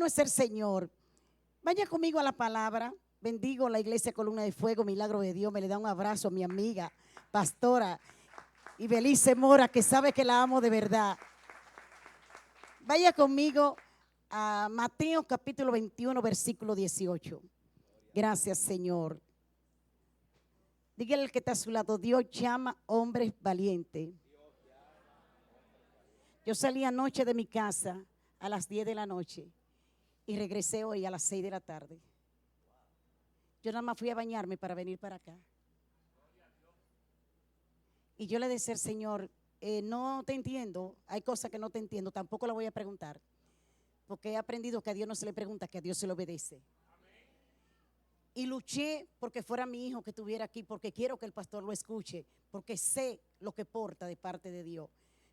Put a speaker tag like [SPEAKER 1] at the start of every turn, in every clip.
[SPEAKER 1] es el Señor. Vaya conmigo a la palabra. Bendigo la iglesia Columna de Fuego, Milagro de Dios. Me le da un abrazo a mi amiga, pastora Ibelice Mora, que sabe que la amo de verdad. Vaya conmigo a Mateo capítulo 21, versículo 18. Gracias, Señor. Dígale al que está a su lado, Dios llama hombres valientes. Yo salí anoche de mi casa a las 10 de la noche y regresé hoy a las 6 de la tarde. Yo nada más fui a bañarme para venir para acá. Y yo le decía al Señor, no te entiendo, hay cosas que no te entiendo, tampoco la voy a preguntar. Porque he aprendido que a Dios no se le pregunta, que a Dios se le obedece. Y luché porque fuera mi hijo que estuviera aquí, porque quiero que el pastor lo escuche, porque sé lo que porta de parte de Dios.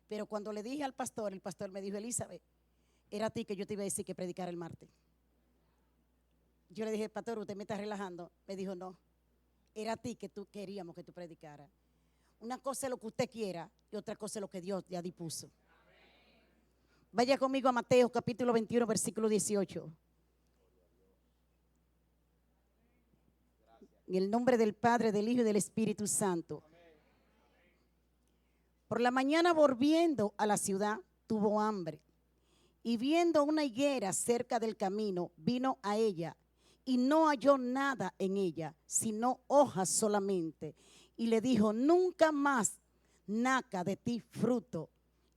[SPEAKER 1] Pero cuando le dije al pastor, el pastor me dijo, Elizabeth, era a ti que yo te iba a decir que predicara el martes. Yo le dije, pastor, usted me está relajando. Me dijo, no, era a ti que tú queríamos que tú predicaras. Una cosa es lo que usted quiera y otra cosa es lo que Dios ya dispuso. Vaya conmigo a Mateo capítulo 21, versículo 18. En el nombre del Padre, del Hijo y del Espíritu Santo. Por la mañana, volviendo a la ciudad, tuvo hambre. Y viendo una higuera cerca del camino, vino a ella y no halló nada en ella, sino hojas solamente. Y le dijo, nunca más naca de ti fruto.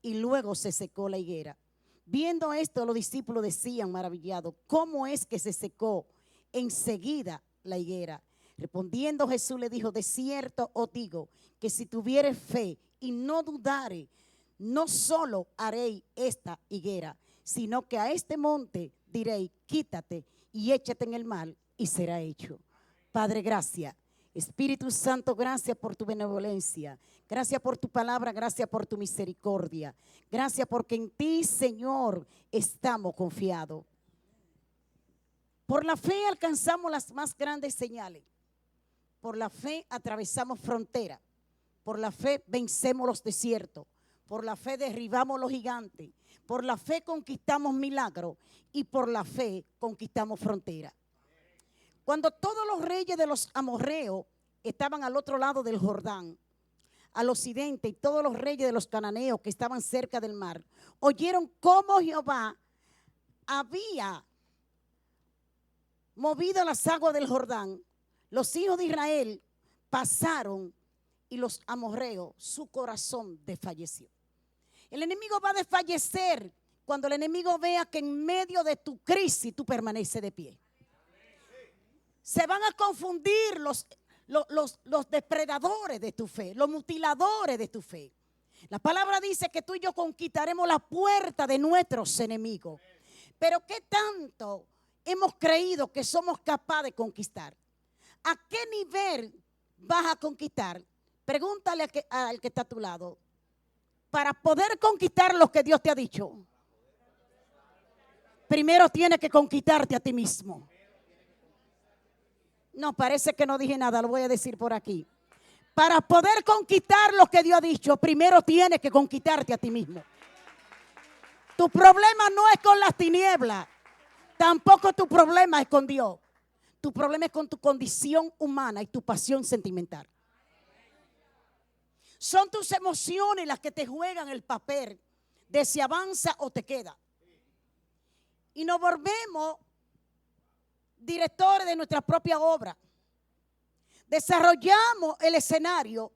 [SPEAKER 1] Y luego se secó la higuera. Viendo esto, los discípulos decían maravillados, ¿cómo es que se secó enseguida la higuera? Respondiendo Jesús le dijo, de cierto os digo, que si tuvieres fe y no dudare, no solo haréis esta higuera, sino que a este monte diréis, quítate y échate en el mar y será hecho. Padre, gracias. Espíritu Santo, gracias por tu benevolencia. Gracias por tu palabra, gracias por tu misericordia. Gracias porque en ti, Señor, estamos confiados. Por la fe alcanzamos las más grandes señales. Por la fe atravesamos fronteras. Por la fe vencemos los desiertos. Por la fe derribamos los gigantes. Por la fe conquistamos milagros. Y por la fe conquistamos fronteras. Cuando todos los reyes de los amorreos estaban al otro lado del Jordán, al occidente, y todos los reyes de los cananeos que estaban cerca del mar, oyeron cómo Jehová había movido las aguas del Jordán. Los hijos de Israel pasaron y los amorreos, su corazón desfalleció. El enemigo va a desfallecer cuando el enemigo vea que en medio de tu crisis tú permaneces de pie. Se van a confundir los depredadores de tu fe, los mutiladores de tu fe. La palabra dice que tú y yo conquistaremos la puerta de nuestros enemigos. Pero ¿qué tanto hemos creído que somos capaces de conquistar? ¿A qué nivel vas a conquistar? Pregúntale al que está a tu lado. Para poder conquistar lo que Dios te ha dicho, primero tienes que conquistarte a ti mismo. No, parece que no dije nada, lo voy a decir por aquí. Para poder conquistar lo que Dios ha dicho, primero tienes que conquistarte a ti mismo. Tu problema no es con las tinieblas, tampoco tu problema es con Dios. Tu problema es con tu condición humana y tu pasión sentimental. Son tus emociones las que te juegan el papel de si avanza o te queda. Y nos volvemos directores de nuestra propia obra. Desarrollamos el escenario.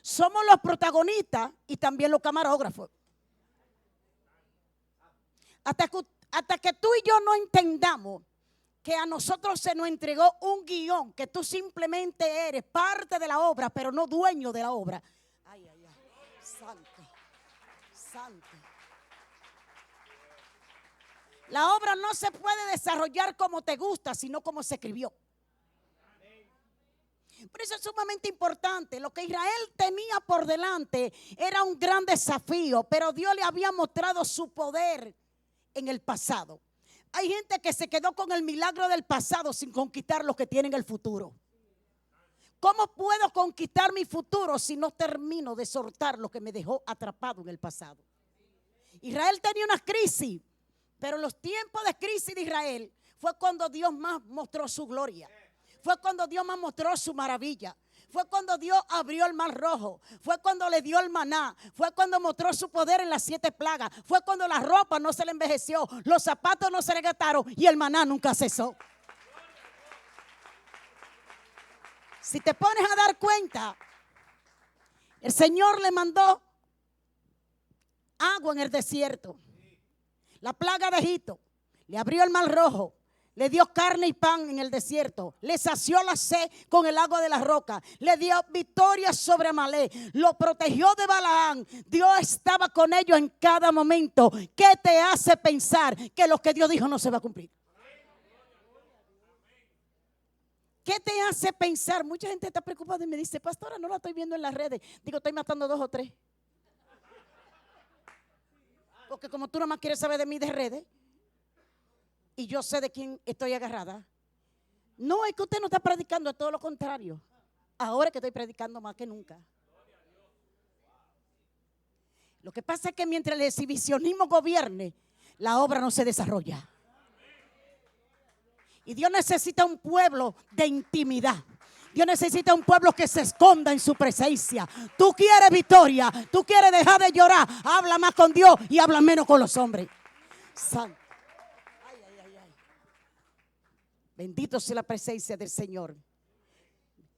[SPEAKER 1] Somos los protagonistas y también los camarógrafos. Hasta que tú y yo no entendamos que a nosotros se nos entregó un guión, que tú simplemente eres parte de la obra, pero no dueño de la obra. Ay, ay, ay. Santo, santo. La obra no se puede desarrollar como te gusta, sino como se escribió. Por eso es sumamente importante. Lo que Israel tenía por delante era un gran desafío, pero Dios le había mostrado su poder en el pasado. Hay gente que se quedó con el milagro del pasado sin conquistar lo que tiene en el futuro. ¿Cómo puedo conquistar mi futuro si no termino de soltar lo que me dejó atrapado en el pasado? Israel tenía una crisis Pero en los tiempos de crisis de Israel fue cuando Dios más mostró su gloria. Fue cuando Dios más mostró su maravilla. Fue cuando Dios abrió el mar rojo. Fue cuando le dio el maná. Fue cuando mostró su poder en las 7 plagas. Fue cuando la ropa no se le envejeció. Los zapatos no se le gastaron. Y el maná nunca cesó. Si te pones a dar cuenta, el Señor le mandó agua en el desierto. La plaga de Egipto. Le abrió el mar rojo. Le dio carne y pan en el desierto. Le sació la sed con el agua de la roca. Le dio victoria sobre Amalek. Lo protegió de Balaam. Dios estaba con ellos en cada momento. ¿Qué te hace pensar que lo que Dios dijo no se va a cumplir? ¿Qué te hace pensar? Mucha gente está preocupada y me dice, pastora, no la estoy viendo en las redes. Digo, estoy matando 2 o 3. Porque como tú nada más quieres saber de mí de redes, y yo sé de quién estoy agarrada. No, es que usted no está predicando, es todo lo contrario. Ahora es que estoy predicando más que nunca. Lo que pasa es que mientras el exhibicionismo gobierne, la obra no se desarrolla. Y Dios necesita un pueblo de intimidad. Dios necesita un pueblo que se esconda en su presencia. Tú quieres victoria, tú quieres dejar de llorar. Habla más con Dios y habla menos con los hombres. Santo. Bendito sea la presencia del Señor.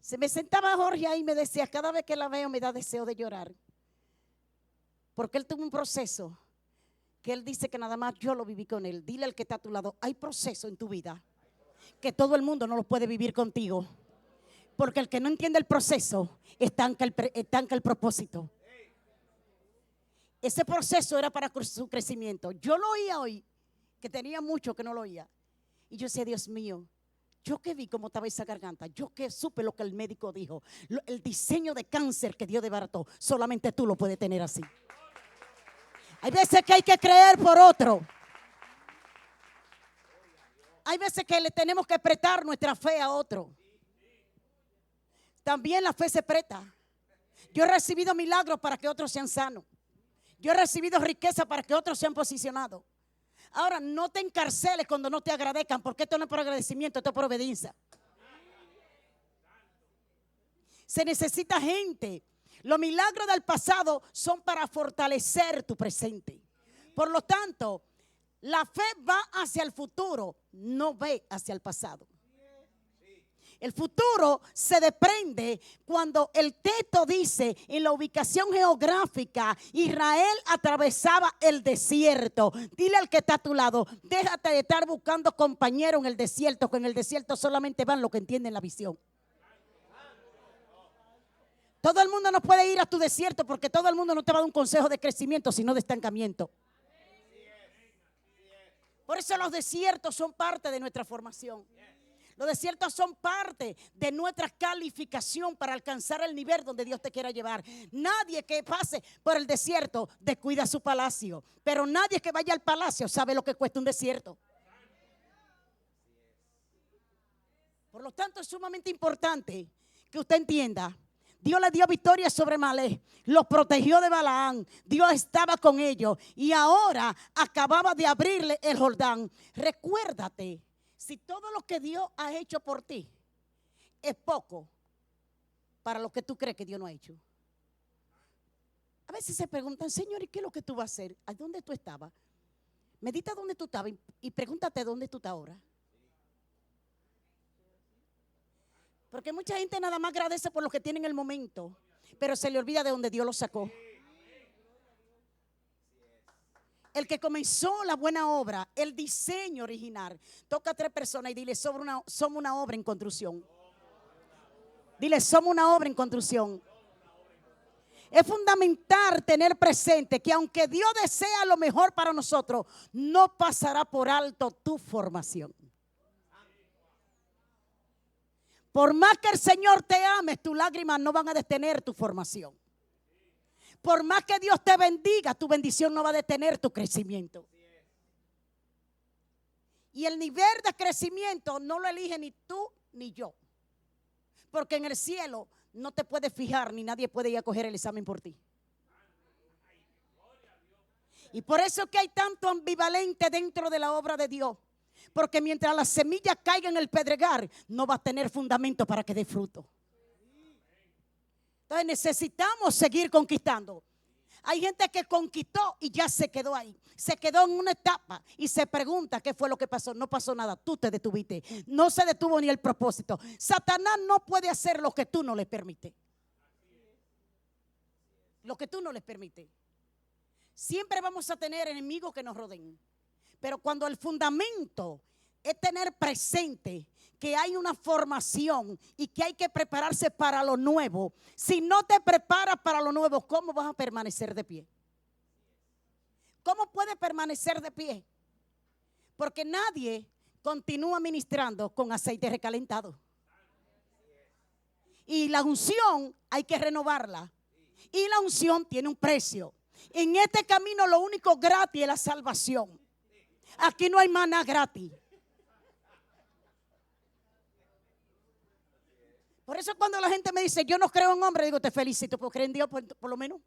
[SPEAKER 1] Se me sentaba Jorge ahí y me decía, cada vez que la veo me da deseo de llorar. Porque él tuvo un proceso que él dice que nada más yo lo viví con él. Dile al que está a tu lado, hay proceso en tu vida que todo el mundo no lo puede vivir contigo. Porque el que no entiende el proceso estanca el propósito. Ese proceso era para su crecimiento. Yo lo oía hoy, que tenía mucho que no lo oía. Y yo decía, Dios mío, yo que vi cómo estaba esa garganta, yo que supe lo que el médico dijo, el diseño de cáncer que Dios desbarató, solamente tú lo puedes tener así. Hay veces que hay que creer por otro. Hay veces que le tenemos que prestar nuestra fe a otro. También la fe se presta. Yo he recibido milagros para que otros sean sanos. Yo he recibido riqueza para que otros sean posicionados. Ahora, no te encarceles cuando no te agradezcan, porque esto no es por agradecimiento, esto es por obediencia. Se necesita gente. Los milagros del pasado son para fortalecer tu presente. Por lo tanto, la fe va hacia el futuro, no ve hacia el pasado. El futuro se desprende cuando el texto dice en la ubicación geográfica, Israel atravesaba el desierto. Dile al que está a tu lado, déjate de estar buscando compañeros en el desierto, que en el desierto solamente van los que entienden la visión. Todo el mundo no puede ir a tu desierto porque todo el mundo no te va a dar un consejo de crecimiento, sino de estancamiento. Por eso los desiertos son parte de nuestra formación. Los desiertos son parte de nuestra calificación para alcanzar el nivel donde Dios te quiera llevar. Nadie que pase por el desierto descuida su palacio, pero nadie que vaya al palacio sabe lo que cuesta un desierto. Por lo tanto, es sumamente importante que usted entienda. Dios le dio victoria sobre Amalek, los protegió de Balaam, Dios estaba con ellos y ahora acababa de abrirle el Jordán. Recuérdate, si todo lo que Dios ha hecho por ti es poco para lo que tú crees que Dios no ha hecho. A veces se preguntan, Señor, ¿y qué es lo que tú vas a hacer? ¿A dónde tú estabas? Medita dónde tú estabas y pregúntate dónde tú estás ahora. Porque mucha gente nada más agradece por lo que tiene en el momento, pero se le olvida de donde Dios lo sacó. El que comenzó la buena obra, el diseño original, toca a 3 personas y dile, somos una obra en construcción. Dile, somos una obra en construcción. Es fundamental tener presente que aunque Dios desea lo mejor para nosotros, no pasará por alto tu formación. Por más que el Señor te ame, tus lágrimas no van a detener tu formación. Por más que Dios te bendiga, tu bendición no va a detener tu crecimiento. Y el nivel de crecimiento no lo elige ni tú ni yo. Porque en el cielo no te puedes fijar ni nadie puede ir a coger el examen por ti. Y por eso es que hay tanto ambivalente dentro de la obra de Dios. Porque mientras la semilla caiga en el pedregal, no va a tener fundamento para que dé fruto. Entonces necesitamos seguir conquistando. Hay gente que conquistó y ya se quedó ahí. Se quedó en una etapa y se pregunta qué fue lo que pasó. No pasó nada, tú te detuviste. No se detuvo ni el propósito. Satanás no puede hacer lo que tú no le permites. Lo que tú no les permites. Siempre vamos a tener enemigos que nos rodeen. Pero cuando el fundamento es tener presente que hay una formación y que hay que prepararse para lo nuevo. Si no te preparas para lo nuevo, ¿cómo vas a permanecer de pie? ¿Cómo puedes permanecer de pie? Porque nadie continúa ministrando con aceite recalentado. Y la unción hay que renovarla. Y la unción tiene un precio. En este camino lo único gratis es la salvación. Aquí no hay maná gratis. Por eso cuando la gente me dice, yo no creo en hombre, digo, te felicito, ¿puedo creer en Dios por lo menos?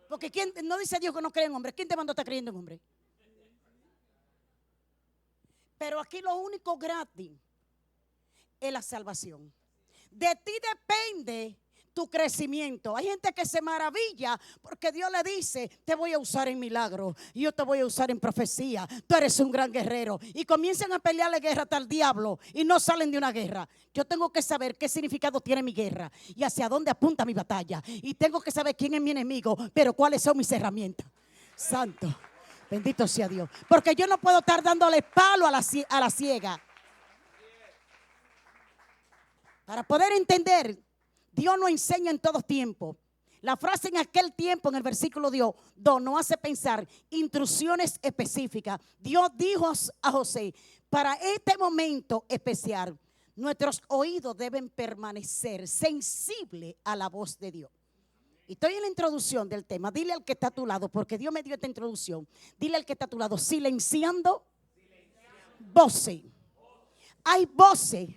[SPEAKER 1] Porque ¿quién no dice Dios que no cree en hombre? ¿Quién te mandó a estar creyendo en hombre? Pero aquí lo único gratis es la salvación. De ti depende tu crecimiento. Hay gente que se maravilla porque Dios le dice, te voy a usar en milagros, yo te voy a usar en profecía, tú eres un gran guerrero, y comienzan a pelearle guerra hasta el diablo y no salen de una guerra. Yo tengo que saber qué significado tiene mi guerra y hacia dónde apunta mi batalla, y tengo que saber quién es mi enemigo, pero cuáles son mis herramientas. Santo, bendito sea Dios, porque yo no puedo estar dándole palo a la ciega. Para poder entender, Dios nos enseña en todo tiempo. La frase en aquel tiempo, en el versículo 2, nos hace pensar instrucciones específicas. Dios dijo a José, para este momento especial, nuestros oídos deben permanecer sensibles a la voz de Dios. Y estoy en la introducción del tema. Dile al que está a tu lado, porque Dios me dio esta introducción. Dile al que está a tu lado, silenciando voces. Hay voces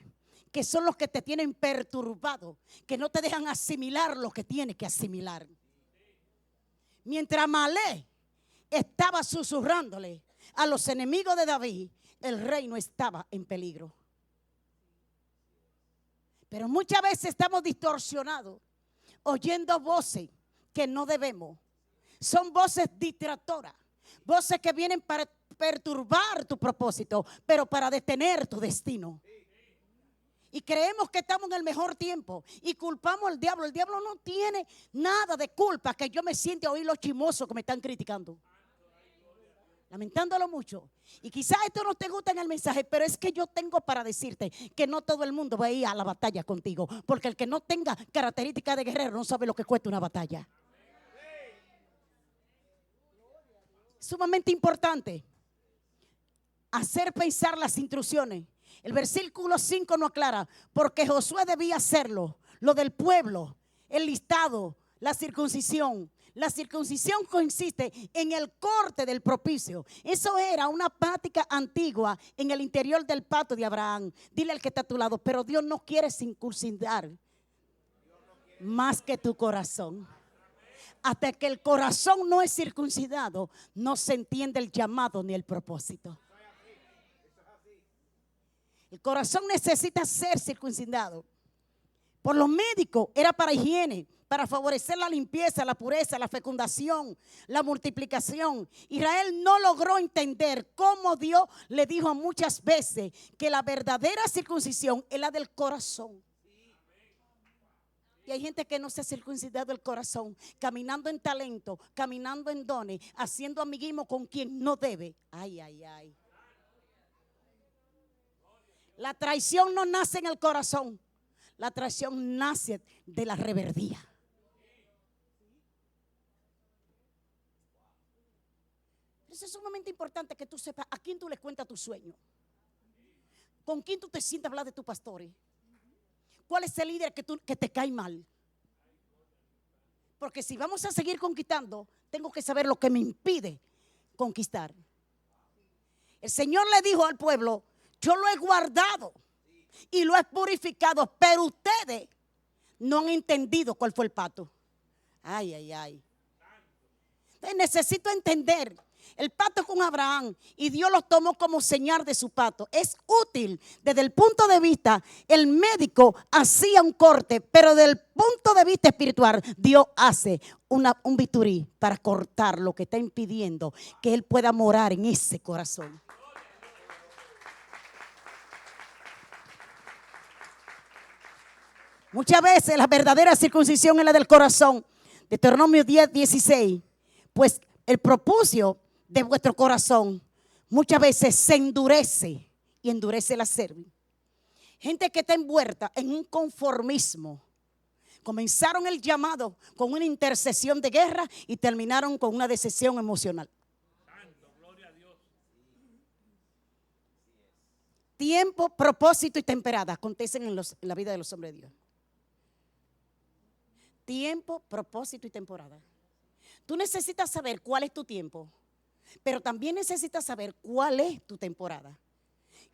[SPEAKER 1] que son los que te tienen perturbado, que no te dejan asimilar lo que tienes que asimilar. Mientras Malé estaba susurrándole a los enemigos de David, el reino estaba en peligro. Pero muchas veces estamos distorsionados, oyendo voces que no debemos. Son voces distractoras, voces que vienen para perturbar tu propósito, pero para detener tu destino. Y creemos que estamos en el mejor tiempo y culpamos al diablo. El diablo no tiene nada de culpa que yo me siente a oír los chismosos que me están criticando, lamentándolo mucho. Y quizás esto no te gusta en el mensaje, pero es que yo tengo para decirte que no todo el mundo va a ir a la batalla contigo, porque el que no tenga características de guerrero no sabe lo que cuesta una batalla. Sumamente importante hacer pensar las instrucciones. El versículo 5 nos aclara, porque Josué debía hacerlo, lo del pueblo, el listado, la circuncisión. La circuncisión consiste en el corte del propicio. Eso era una práctica antigua en el interior del pacto de Abraham. Dile al que está a tu lado, pero Dios no quiere circuncidar más que tu corazón. Hasta que el corazón no es circuncidado, no se entiende el llamado ni el propósito. El corazón necesita ser circuncidado. Por los médicos era para higiene, para favorecer la limpieza, la pureza, la fecundación, la multiplicación. Israel no logró entender cómo Dios le dijo muchas veces que la verdadera circuncisión es la del corazón. Y hay gente que no se ha circuncidado el corazón, caminando en talento, caminando en dones, haciendo amiguismo con quien no debe. Ay, ay, ay. La traición no nace en el corazón. La traición nace de la reverdía. Eso es sumamente importante que tú sepas a quién tú le cuentas tu sueño. ¿Con quién tú te sientas a hablar de tus pastores? ¿Cuál es el líder que te cae mal? Porque si vamos a seguir conquistando, tengo que saber lo que me impide conquistar. El Señor le dijo al pueblo, yo lo he guardado y lo he purificado, pero ustedes no han entendido cuál fue el pacto. Ay, ay, ay. Necesito entender. El pacto con Abraham y Dios lo tomó como señal de su pacto. Es útil desde el punto de vista, el médico hacía un corte, pero desde el punto de vista espiritual, Dios hace un bisturí para cortar lo que está impidiendo que Él pueda morar en ese corazón. Muchas veces la verdadera circuncisión es la del corazón. Deuteronomio 10:16. Pues el propósito de vuestro corazón muchas veces se endurece y endurece la cerviz. Gente que está envuelta en un conformismo. Comenzaron el llamado con una intercesión de guerra y terminaron con una decepción emocional.
[SPEAKER 2] Santo, gloria a Dios.
[SPEAKER 1] Tiempo, propósito y temporada acontecen en la vida de los hombres de Dios. Tiempo, propósito y temporada. Tú necesitas saber cuál es tu tiempo, pero también necesitas saber cuál es tu temporada.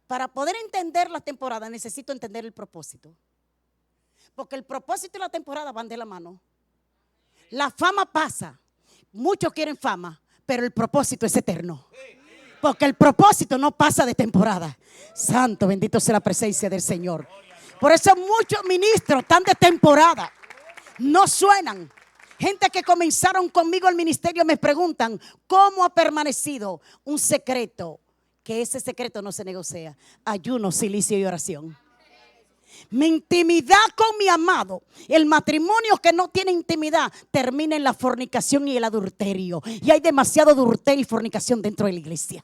[SPEAKER 1] Para poder entender la temporada necesito entender el propósito. Porque el propósito y la temporada van de la mano. La fama pasa. Muchos quieren fama, pero el propósito es eterno. Porque el propósito no pasa de temporada. Santo, bendito sea la presencia del Señor. Por eso muchos ministros están de temporada. No suenan. Gente que comenzaron conmigo el ministerio me preguntan cómo ha permanecido un secreto, que ese secreto no se negocia: ayuno, silicio y oración. Mi intimidad con mi amado, el matrimonio que no tiene intimidad termina en la fornicación y el adulterio. Y hay demasiado adulterio y fornicación dentro de la iglesia.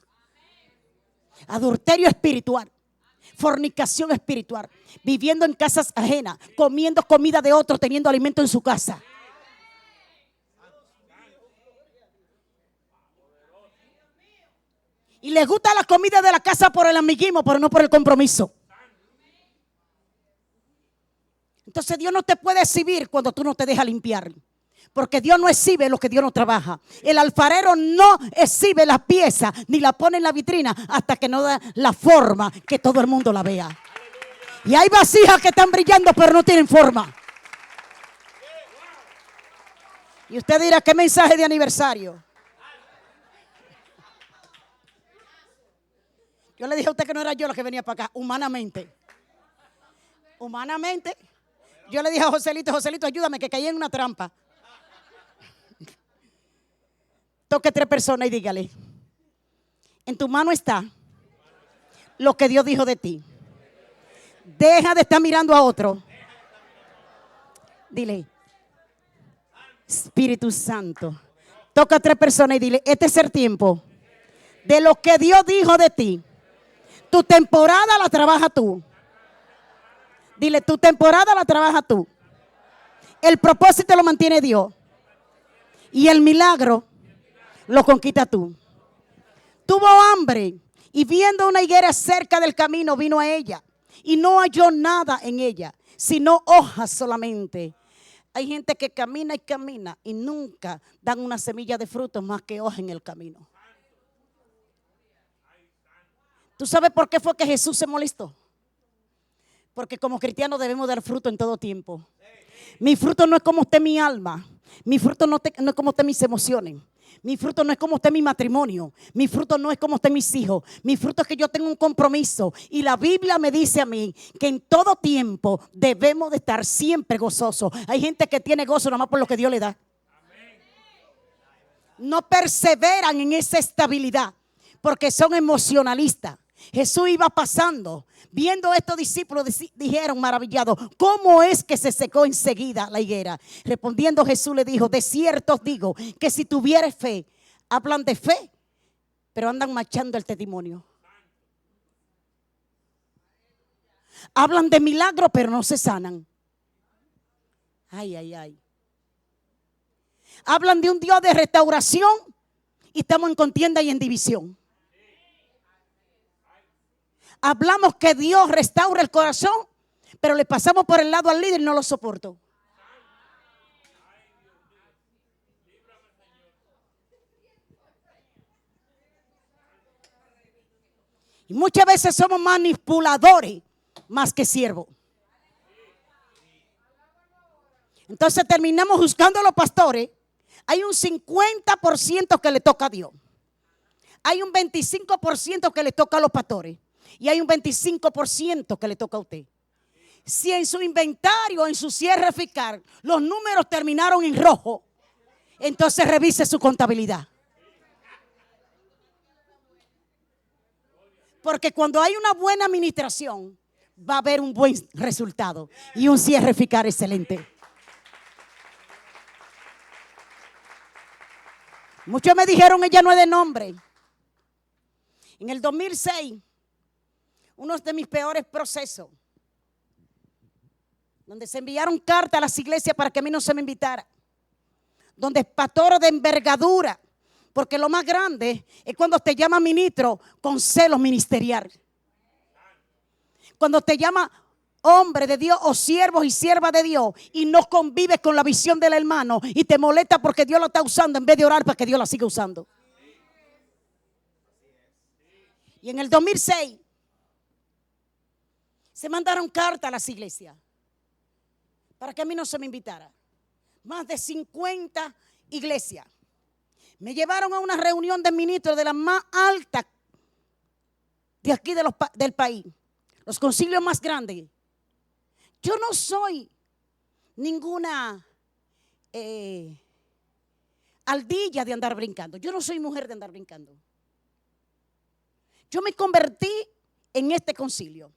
[SPEAKER 1] Adulterio espiritual. Fornicación espiritual, viviendo en casas ajenas, comiendo comida de otro, teniendo alimento en su casa. Y les gusta la comida de la casa por el amiguismo, pero no por el compromiso. Entonces Dios no te puede exhibir cuando tú no te dejas limpiar. Porque Dios no exhibe lo que Dios no trabaja. El alfarero no exhibe la pieza ni la pone en la vitrina hasta que no da la forma que todo el mundo la vea. Y hay vasijas que están brillando pero no tienen forma. Y usted dirá: ¿qué mensaje de aniversario? Yo le dije a usted que no era yo la que venía para acá, humanamente. Humanamente. Yo le dije a Joselito: Joselito, ayúdame que caí en una trampa. Toque 3 personas y dígale: en tu mano está lo que Dios dijo de ti. Deja de estar mirando a otro. Dile: Espíritu Santo. Toca a 3 personas y dile: este es el tiempo de lo que Dios dijo de ti. Tu temporada la trabaja tú. Dile: tu temporada la trabaja tú. El propósito lo mantiene Dios. Y el milagro lo conquista tú. Tuvo hambre y viendo una higuera cerca del camino vino a ella y no halló nada en ella, sino hojas solamente. Hay gente que camina y camina y nunca dan una semilla de fruto más que hojas en el camino. ¿Tú sabes por qué fue que Jesús se molestó? Porque como cristianos debemos dar fruto en todo tiempo. Mi fruto no es como esté mi alma. Mi fruto no es como estén mis emociones. Mi fruto no es como esté mi matrimonio. Mi fruto no es como estén mis hijos. Mi fruto es que yo tengo un compromiso. Y la Biblia me dice a mí que en todo tiempo debemos de estar siempre gozosos. Hay gente que tiene gozo nada más por lo que Dios le da. No perseveran en esa estabilidad porque son emocionalistas. Jesús iba pasando, viendo a estos discípulos, dijeron maravillados: ¿cómo es que se secó enseguida la higuera? Respondiendo Jesús le dijo: de cierto os digo que si tuvieres fe, hablan de fe, pero andan marchando el testimonio. Hablan de milagros, pero no se sanan. Ay, ay, ay. Hablan de un Dios de restauración y estamos en contienda y en división. Hablamos que Dios restaura el corazón, pero le pasamos por el lado al líder y no lo soporto. Y muchas veces somos manipuladores más que siervos. Entonces terminamos juzgando a los pastores, Hay un 50% que le toca a Dios. Hay un 25% que le toca a los pastores. Y hay un 25% que le toca a usted. Si en su inventario, en su cierre fiscal, los números terminaron en rojo, entonces revise su contabilidad. Porque cuando hay una buena administración, va a haber un buen resultado y un cierre fiscal excelente. Muchos me dijeron, ella no es de nombre. En el 2006, uno de mis peores procesos, donde se enviaron cartas a las iglesias para que a mí no se me invitara, donde pastores de envergadura, porque lo más grande es cuando te llama ministro con celo ministerial. Cuando te llama hombre de Dios o siervos y siervas de Dios y no convives con la visión del hermano y te molesta porque Dios lo está usando en vez de orar para que Dios la siga usando. Y en el 2006 se mandaron cartas a las iglesias para que a mí no se me invitara. Más de 50 iglesias. Me llevaron a una reunión de ministros de las más altas de aquí del país. Los concilios más grandes. Yo no soy ninguna ardilla de andar brincando. Yo no soy mujer de andar brincando. Yo me convertí en este concilio.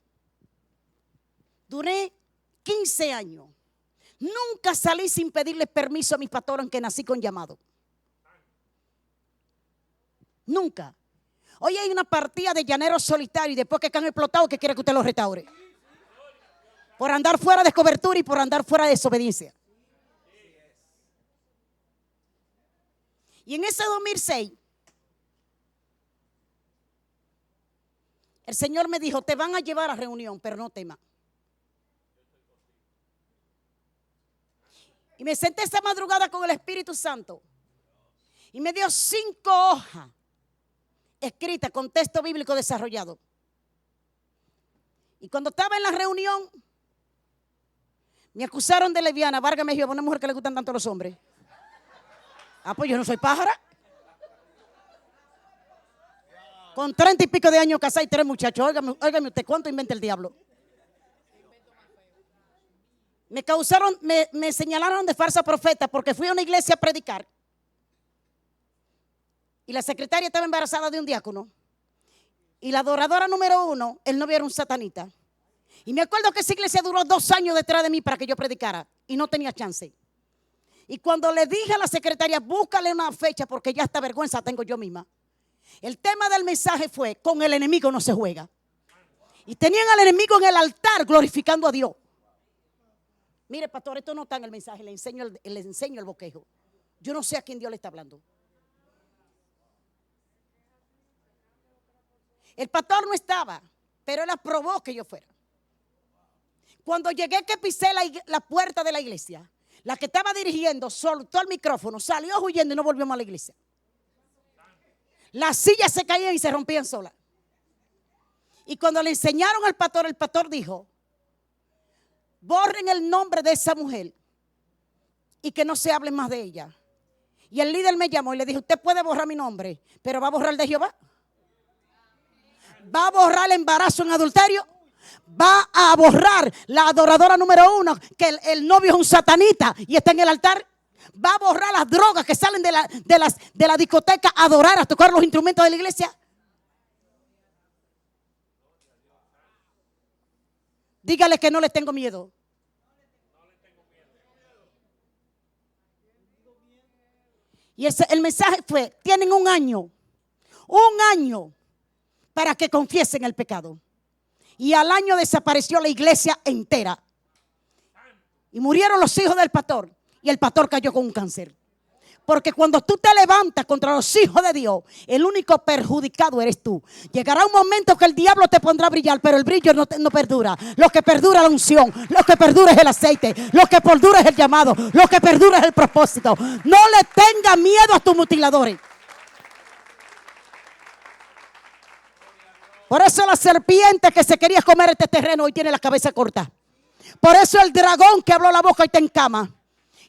[SPEAKER 1] Duré 15 años. Nunca salí sin pedirle permiso a mis pastores, aunque nací con llamado. Nunca. Hoy hay una partida de llaneros solitarios y después que han explotado, que quiere que usted los restaure. Por andar fuera de cobertura y por andar fuera de desobediencia. Y en ese 2006, el Señor me dijo, te van a llevar a reunión, pero no temas. Y me senté esa madrugada con el Espíritu Santo. Y me dio 5 hojas escritas con texto bíblico desarrollado. Y cuando estaba en la reunión, me acusaron de lesbiana. Vargas me dijo, una mujer que le gustan tanto a los hombres. Ah, pues yo no soy pájara. Con 30 y pico de años casada y 3 muchachos. Óigame usted, ¿cuánto inventa el diablo? Me señalaron de falsa profeta porque fui a una iglesia a predicar. Y la secretaria estaba embarazada de un diácono. Y la adoradora número 1, el novio era un satanita. Y me acuerdo que esa iglesia duró 2 años detrás de mí para que yo predicara. Y no tenía chance. Y cuando le dije a la secretaria, búscale una fecha porque ya esta vergüenza tengo yo misma. El tema del mensaje fue, con el enemigo no se juega. Y tenían al enemigo en el altar glorificando a Dios. Mire, pastor, esto no está en el mensaje, le enseño el boquejo. Yo no sé a quién Dios le está hablando. El pastor no estaba, pero él aprobó que yo fuera. Cuando llegué que pisé la puerta de la iglesia, la que estaba dirigiendo soltó el micrófono, salió huyendo y no volvió más a la iglesia. Las sillas se caían y se rompían solas. Y cuando le enseñaron al pastor, el pastor dijo, borren el nombre de esa mujer y que no se hable más de ella. Y el líder me llamó y le dijo, usted puede borrar mi nombre, pero va a borrar el de Jehová. Va a borrar el embarazo en adulterio. Va a borrar la adoradora número 1, que el novio es un satanita y está en el altar. Va a borrar las drogas que salen de la discoteca a adorar, a tocar los instrumentos de la iglesia. Dígale que no le tengo miedo. Y el mensaje fue, tienen un año para que confiesen el pecado. Y al año desapareció la iglesia entera. Y murieron los hijos del pastor. Y el pastor cayó con un cáncer. Porque cuando tú te levantas contra los hijos de Dios, el único perjudicado eres tú. Llegará un momento que el diablo te pondrá a brillar, pero el brillo no perdura. Lo que perdura es la unción, lo que perdura es el aceite, lo que perdura es el llamado, lo que perdura es el propósito. No le tengas miedo a tus mutiladores. Por eso la serpiente que se quería comer este terreno hoy tiene la cabeza corta. Por eso el dragón que abrió la boca hoy está en cama.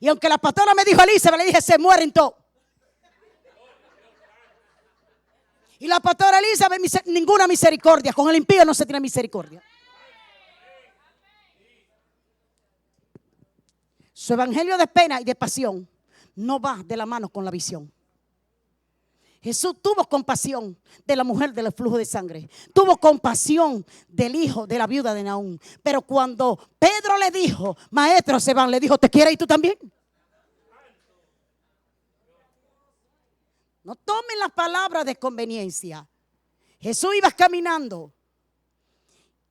[SPEAKER 1] Y aunque la pastora me dijo Elizabeth, le dije, se mueren todos. Y la pastora Elizabeth, ninguna misericordia. Con el impío no se tiene misericordia. Su evangelio de pena y de pasión no va de la mano con la visión. Jesús tuvo compasión de la mujer del flujo de sangre. Tuvo compasión del hijo de la viuda de Naúm. Pero cuando Pedro le dijo, maestro, se van, le dijo, ¿te quieres ir tú también? No tomen las palabras de conveniencia. Jesús iba caminando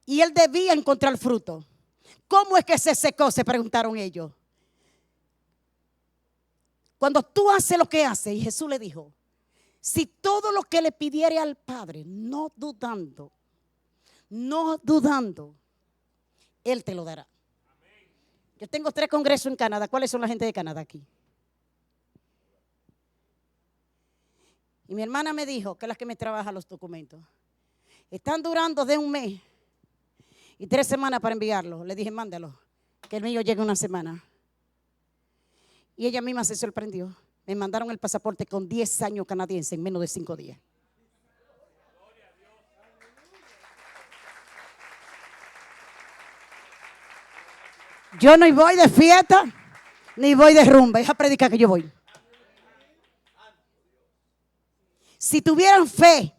[SPEAKER 1] y él debía encontrar fruto. ¿Cómo es que se secó? Se preguntaron ellos. Cuando tú haces lo que haces, y Jesús le dijo, si todo lo que le pidiere al Padre, no dudando, Él te lo dará. Yo tengo 3 congresos en Canadá. ¿Cuáles son la gente de Canadá aquí? Y mi hermana me dijo, que es la que me trabaja los documentos, están durando de 1 mes y 3 semanas para enviarlo. Le dije, mándalo, que el mío llegue una semana. Y ella misma se sorprendió. Me mandaron el pasaporte con 10 años canadiense en menos de 5 días. Yo no voy de fiesta, ni voy de rumba. Es a predicar que yo voy. Si tuvieran fe,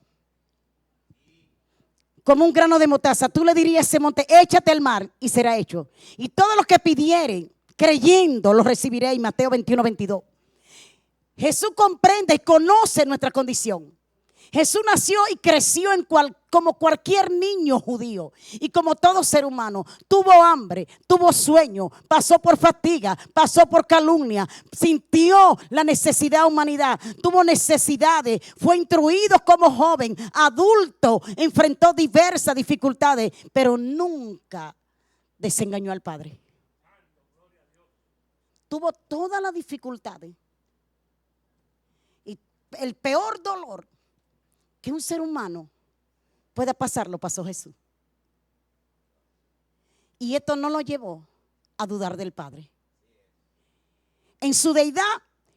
[SPEAKER 1] como un grano de mostaza, tú le dirías a ese monte, échate al mar y será hecho. Y todo lo que pidieren, creyendo, lo recibiréis. Mateo 21:22. Jesús comprende y conoce nuestra condición. Jesús nació y creció como cualquier niño judío. Y como todo ser humano, tuvo hambre, tuvo sueño, pasó por fatiga, pasó por calumnia, sintió la necesidad de humanidad, tuvo necesidades, fue instruido como joven, adulto, enfrentó diversas dificultades, pero nunca desengañó al Padre. Tuvo todas las dificultades. Y el peor dolor que un ser humano pueda pasar, lo pasó Jesús. Y esto no lo llevó a dudar del Padre. En su deidad,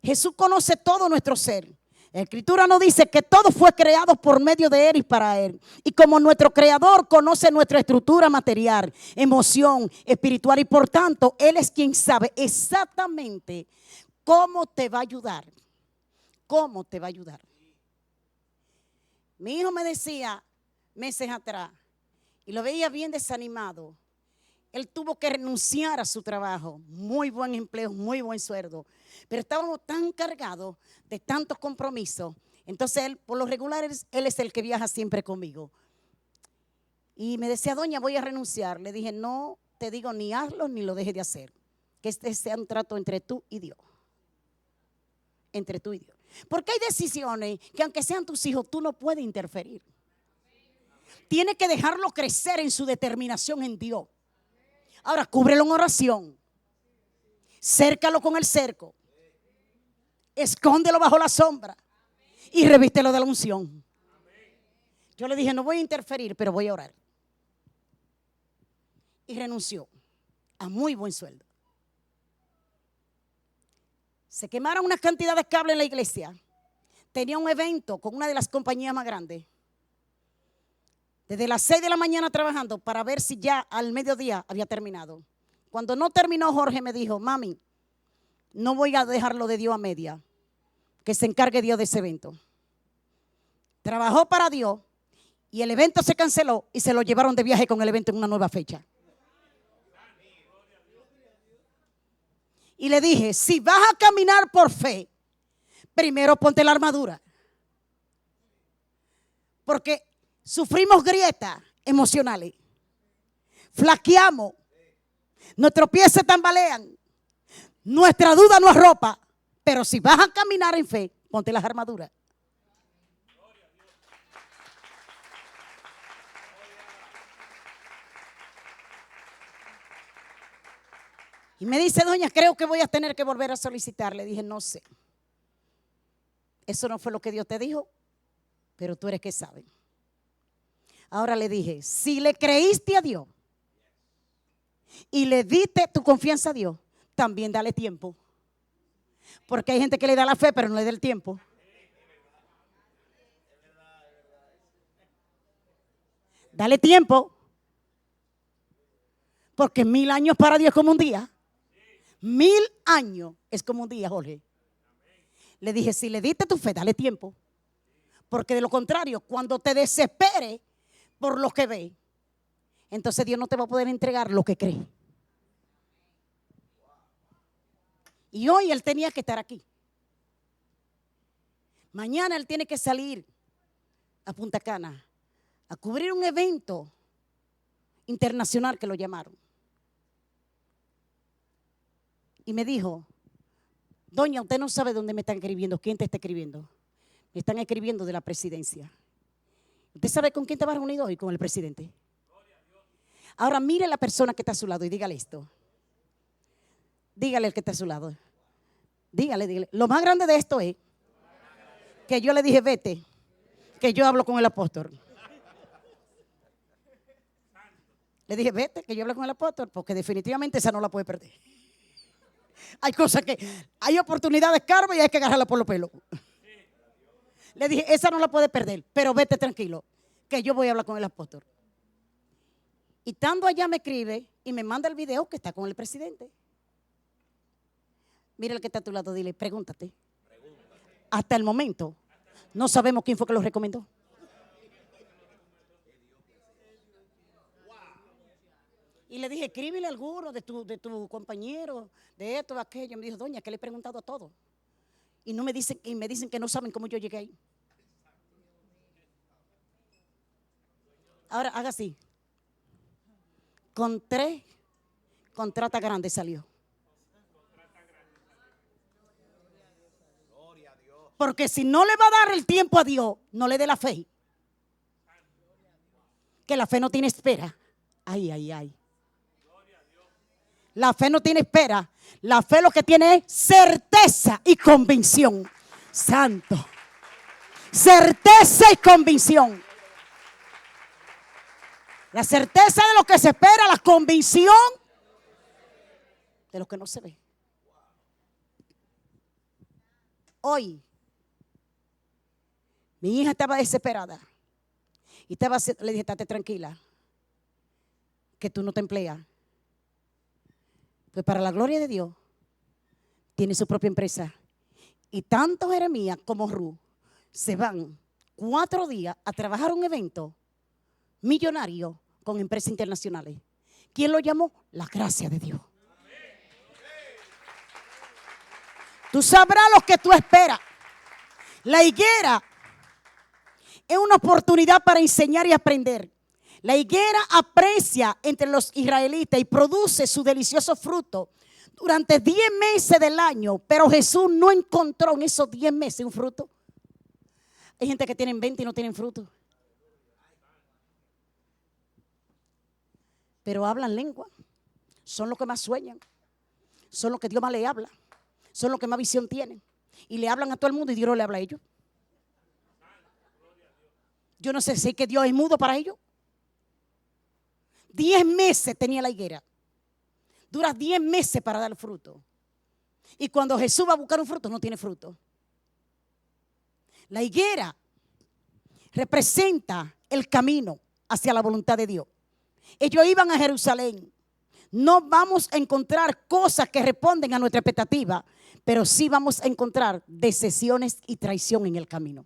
[SPEAKER 1] Jesús conoce todo nuestro ser. La Escritura nos dice que todo fue creado por medio de Él y para Él. Y como nuestro Creador conoce nuestra estructura material, emoción, espiritual, y por tanto, Él es quien sabe exactamente cómo te va a ayudar. ¿Cómo te va a ayudar? Mi hijo me decía meses atrás, y lo veía bien desanimado. Él tuvo que renunciar a su trabajo, muy buen empleo, muy buen sueldo, pero estábamos tan cargados de tantos compromisos. Entonces él, por lo regular, él es el que viaja siempre conmigo. Y me decía, doña, voy a renunciar. Le dije, no te digo ni hazlo ni lo dejes de hacer. Que este sea un trato entre tú y Dios. Entre tú y Dios. Porque hay decisiones que aunque sean tus hijos, tú no puedes interferir. Tienes que dejarlo crecer en su determinación en Dios. Ahora, cúbrelo en oración. Cércalo con el cerco. Escóndelo bajo la sombra. Y revístelo de la unción. Yo le dije, no voy a interferir, pero voy a orar. Y renunció a muy buen sueldo. Se quemaron unas cantidades de cables en la iglesia. Tenía un evento con una de las compañías más grandes. Desde las 6 de la mañana trabajando para ver si ya al mediodía había terminado. Cuando no terminó, Jorge me dijo, mami, no voy a dejarlo de Dios a media. Que se encargue Dios de ese evento. Trabajó para Dios y el evento se canceló y se lo llevaron de viaje con el evento en una nueva fecha. Y le dije, si vas a caminar por fe, primero ponte la armadura. Porque sufrimos grietas emocionales. Flaqueamos. Nuestros pies se tambalean. Nuestra duda no arropa. Pero si vas a caminar en fe, ponte las armaduras. Y me dice, doña, creo que voy a tener que volver a solicitar. Le dije, no sé. Eso no fue lo que Dios te dijo, pero tú eres que sabe. Ahora le dije, si le creíste a Dios y le diste tu confianza a Dios, también dale tiempo. Porque hay gente que le da la fe, pero no le da el tiempo. Dale tiempo. Porque 1000 años para Dios es como un día. 1000 años es como un día, Jorge. Le dije, si le diste tu fe, dale tiempo. Porque de lo contrario, cuando te desespere por lo que ve, entonces Dios no te va a poder entregar lo que cree. Y hoy él tenía que estar aquí. Mañana él tiene que salir a Punta Cana a cubrir un evento internacional que lo llamaron. Y me dijo, doña, usted no sabe dónde me están escribiendo. ¿Quién te está escribiendo? Me están escribiendo de la presidencia. ¿Usted sabe con quién te va reunido hoy? Con el presidente. Ahora mire a la persona que está a su lado y dígale esto. Dígale al que está a su lado. Dígale. Lo más grande de esto es que yo le dije, vete, que yo hablo con el apóstol. Le dije, vete, que yo hablo con el apóstol, porque definitivamente esa no la puede perder. Hay cosas que, hay oportunidades karma y hay que agarrarla por los pelos. Le dije, esa no la puede perder, pero vete tranquilo, que yo voy a hablar con el apóstol. Y estando allá me escribe y me manda el video que está con el presidente. Mira el que está a tu lado, dile, pregúntate. Hasta el momento no sabemos quién fue que lo recomendó. Y le dije, escríbele a alguno de tu compañero, de esto, de aquello. Me dijo, doña, que le he preguntado a todos. Y me dicen que no saben cómo yo llegué ahí. Ahora haga así. Con 3 contratas grandes salió. Porque si no le va a dar el tiempo a Dios, no le dé la fe. Que la fe no tiene espera. Ay. La fe no tiene espera. La fe lo que tiene es certeza y convicción. Santo. Certeza y convicción. La certeza de lo que se espera, la convicción de lo que no se ve. Hoy, mi hija estaba desesperada. Y le dije, estate tranquila, que tú no te empleas. Pues para la gloria de Dios, tiene su propia empresa. Y tanto Jeremías como Ruth se van 4 días a trabajar un evento millonario con empresas internacionales. ¿Quién lo llamó? La gracia de Dios. Tú sabrás lo que tú esperas. La higuera es una oportunidad para enseñar y aprender. La higuera aprecia entre los israelitas y produce su delicioso fruto durante 10 meses del año. Pero Jesús no encontró en esos 10 meses un fruto. Hay gente que tienen 20 y no tienen fruto. Pero hablan lengua. Son los que más sueñan. Son los que Dios más le habla. Son los que más visión tienen. Y le hablan a todo el mundo y Dios no le habla a ellos. Yo no sé si es que Dios es mudo para ellos. 10 meses tenía la higuera. Dura 10 meses para dar fruto. Y cuando Jesús va a buscar un fruto, no tiene fruto. La higuera representa el camino hacia la voluntad de Dios. Ellos iban a Jerusalén. No vamos a encontrar cosas que responden a nuestra expectativa, pero sí vamos a encontrar decepciones y traición en el camino.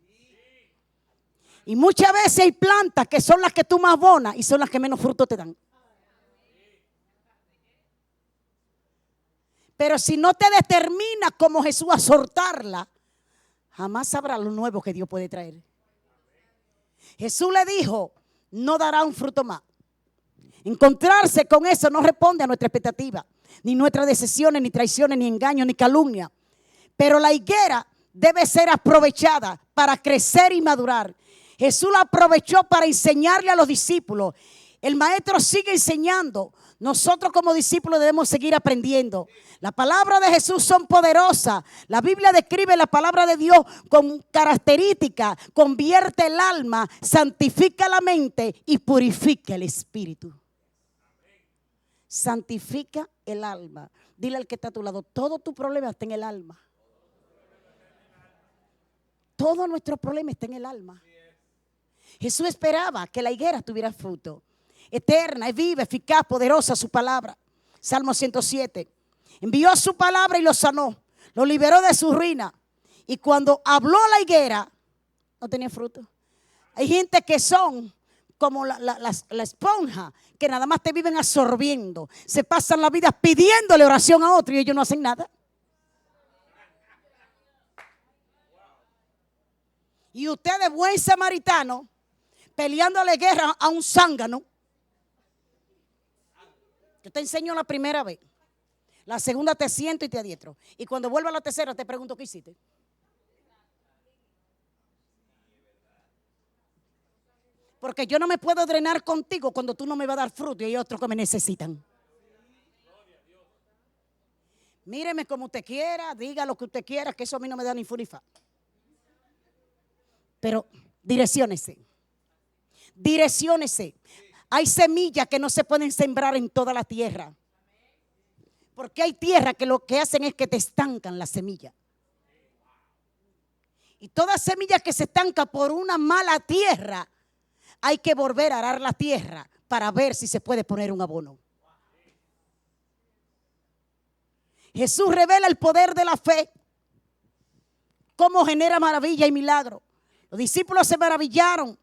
[SPEAKER 1] Y muchas veces hay plantas que son las que tú más abonas y son las que menos fruto te dan. Pero si no te determinas como Jesús a soltarla, jamás sabrás lo nuevo que Dios puede traer. Jesús le dijo, no dará un fruto más. Encontrarse con eso no responde a nuestra expectativa, ni nuestras decepciones, ni traiciones, ni engaños, ni calumnia. Pero la higuera debe ser aprovechada para crecer y madurar. Jesús la aprovechó para enseñarle a los discípulos. El maestro sigue enseñando. Nosotros como discípulos debemos seguir aprendiendo. Las palabras de Jesús son poderosas. La Biblia describe la palabra de Dios con características. Convierte el alma, santifica la mente y purifica el espíritu. Santifica el alma. Dile al que está a tu lado, todo tu problema está en el alma. todo nuestro problema está en el alma. Jesús esperaba que la higuera tuviera fruto. Eterna, es viva, eficaz, poderosa su palabra. Salmo 107. Envió su palabra y lo sanó. Lo liberó de su ruina. Y cuando habló la higuera, no tenía fruto. Hay gente que son como la esponja, que nada más te viven absorbiendo. Se pasan la vida pidiéndole oración a otro y ellos no hacen nada. Y usted de buen samaritano, peleándole guerra a un zángano. Yo te enseño la primera vez. La segunda te siento y te adiestro. Y cuando vuelva a la tercera te pregunto qué hiciste. Porque yo no me puedo drenar contigo cuando tú no me vas a dar fruto y hay otros que me necesitan. Míreme como usted quiera, diga lo que usted quiera, que eso a mí no me da ni funifa. Pero direcciónese. Direcciónese. Hay semillas que no se pueden sembrar en toda la tierra. Porque hay tierras que lo que hacen es que te estancan la semilla. Y toda semilla que se estanca por una mala tierra, hay que volver a arar la tierra para ver si se puede poner un abono. Jesús revela el poder de la fe, cómo genera maravilla y milagro. Los discípulos se maravillaron.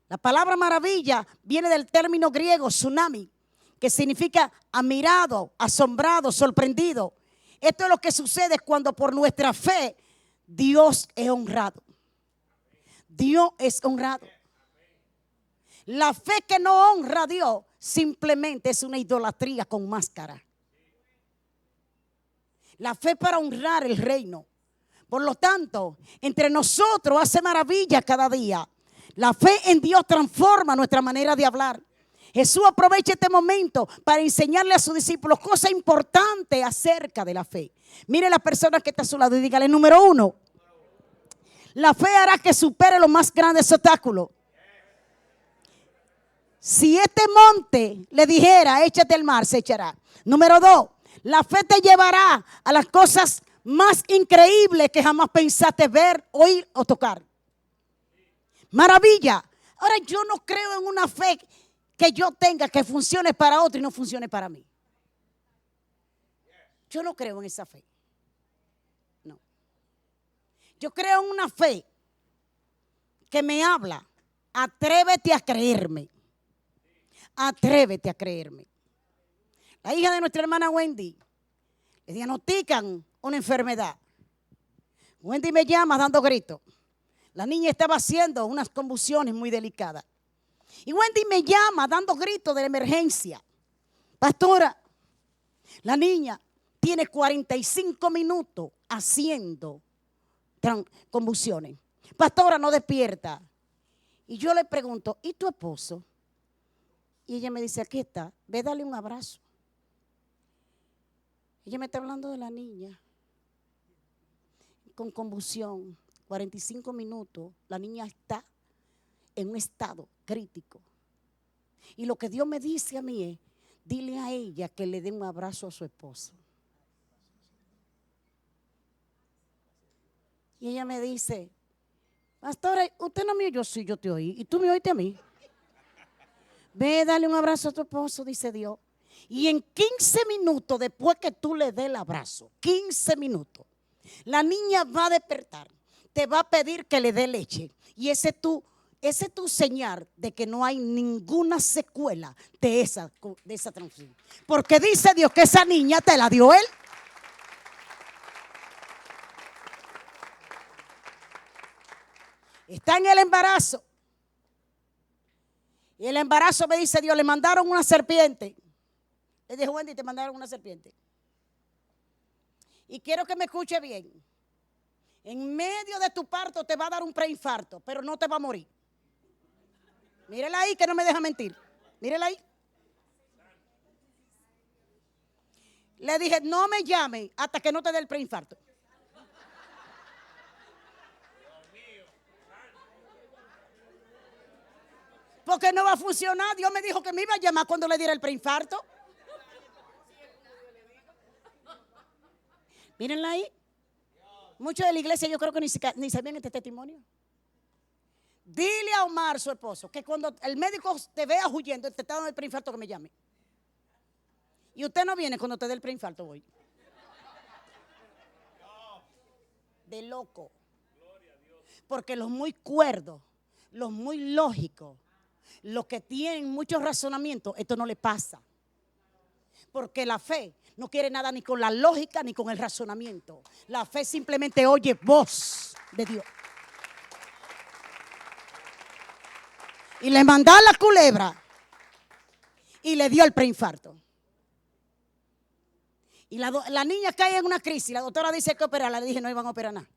[SPEAKER 1] La palabra maravilla viene del término griego tsunami, que significa admirado, asombrado, sorprendido. Esto es lo que sucede cuando por nuestra fe Dios es honrado. Dios es honrado. La fe que no honra a Dios simplemente es una idolatría con máscara. La fe para honrar el reino. Por lo tanto, entre nosotros hace maravilla cada día. La fe en Dios transforma nuestra manera de hablar. Jesús aprovecha este momento para enseñarle a sus discípulos cosas importantes acerca de la fe. Mire la persona que está a su lado y dígale, número 1, la fe hará que supere los más grandes obstáculos. Si este monte le dijera, échate al mar, se echará. Número 2, la fe te llevará a las cosas más increíbles que jamás pensaste ver, oír o tocar. Maravilla. Ahora yo no creo en una fe que yo tenga que funcione para otro y no funcione para mí. Yo no creo en esa fe. No. Yo creo en una fe que me habla. Atrévete a creerme. Atrévete a creerme. La hija de nuestra hermana Wendy le diagnostican una enfermedad. Wendy me llama dando gritos. La niña estaba haciendo unas convulsiones muy delicadas. Y Wendy me llama dando gritos de emergencia. Pastora, la niña tiene 45 minutos haciendo convulsiones. Pastora, no despierta. Y yo le pregunto, ¿y tu esposo? Y ella me dice, aquí está, ve, dale un abrazo. Ella me está hablando de la niña con convulsión, 45 minutos, la niña está en un estado crítico. Y lo que Dios me dice a mí es, dile a ella que le dé un abrazo a su esposo. Y ella me dice, pastora, usted no me oyó, sí, yo te oí. ¿Y tú me oíste a mí? Ve, dale un abrazo a tu esposo, dice Dios. Y en 15 minutos, después que tú le des el abrazo, 15 minutos, la niña va a despertar, te va a pedir que le dé leche. Y ese es tu señal de que no hay ninguna secuela de esa transfusión. Porque dice Dios que esa niña te la dio Él. Está en el embarazo. Y el embarazo, me dice Dios, le mandaron una serpiente. Le dijo, Wendy, te mandaron una serpiente. Y quiero que me escuche bien. En medio de tu parto te va a dar un preinfarto, pero no te va a morir. Mírela ahí que no me deja mentir. Mírela ahí. Le dije, no me llame hasta que no te dé el preinfarto. Porque no va a funcionar. Dios me dijo que me iba a llamar cuando le diera el preinfarto. Mírenla ahí. Muchos de la iglesia yo creo que ni sabían este testimonio. Dile a Omar, su esposo, que cuando el médico te vea huyendo, te está dando el preinfarto, que me llame. Y usted no viene cuando te dé el preinfarto hoy. De loco. Porque los muy cuerdos, los muy lógicos, los que tienen muchos razonamientos, esto no le pasa. Porque la fe no quiere nada ni con la lógica ni con el razonamiento. La fe simplemente oye voz de Dios. Y le mandó a la culebra y le dio el preinfarto. Y la niña cae en una crisis. La doctora dice que operarla. Le dije, no iban a operar nada.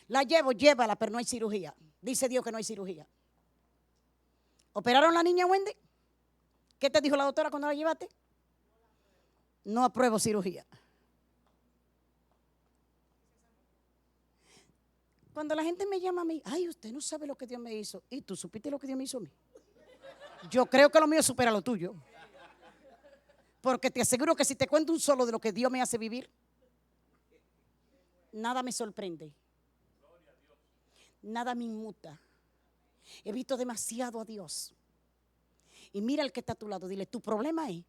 [SPEAKER 1] La llevo, llévala, pero no hay cirugía. Dice Dios que no hay cirugía. ¿Operaron a la niña, Wendy? ¿Qué te dijo la doctora cuando la llevaste? No apruebo cirugía. Cuando la gente me llama a mí, ay, usted no sabe lo que Dios me hizo. ¿Y tú supiste lo que Dios me hizo a mí? Yo creo que lo mío supera lo tuyo. Porque te aseguro que si te cuento un solo de lo que Dios me hace vivir, nada me sorprende. Nada me inmuta. He visto demasiado a Dios. Y mira el que está a tu lado, dile, tu problema es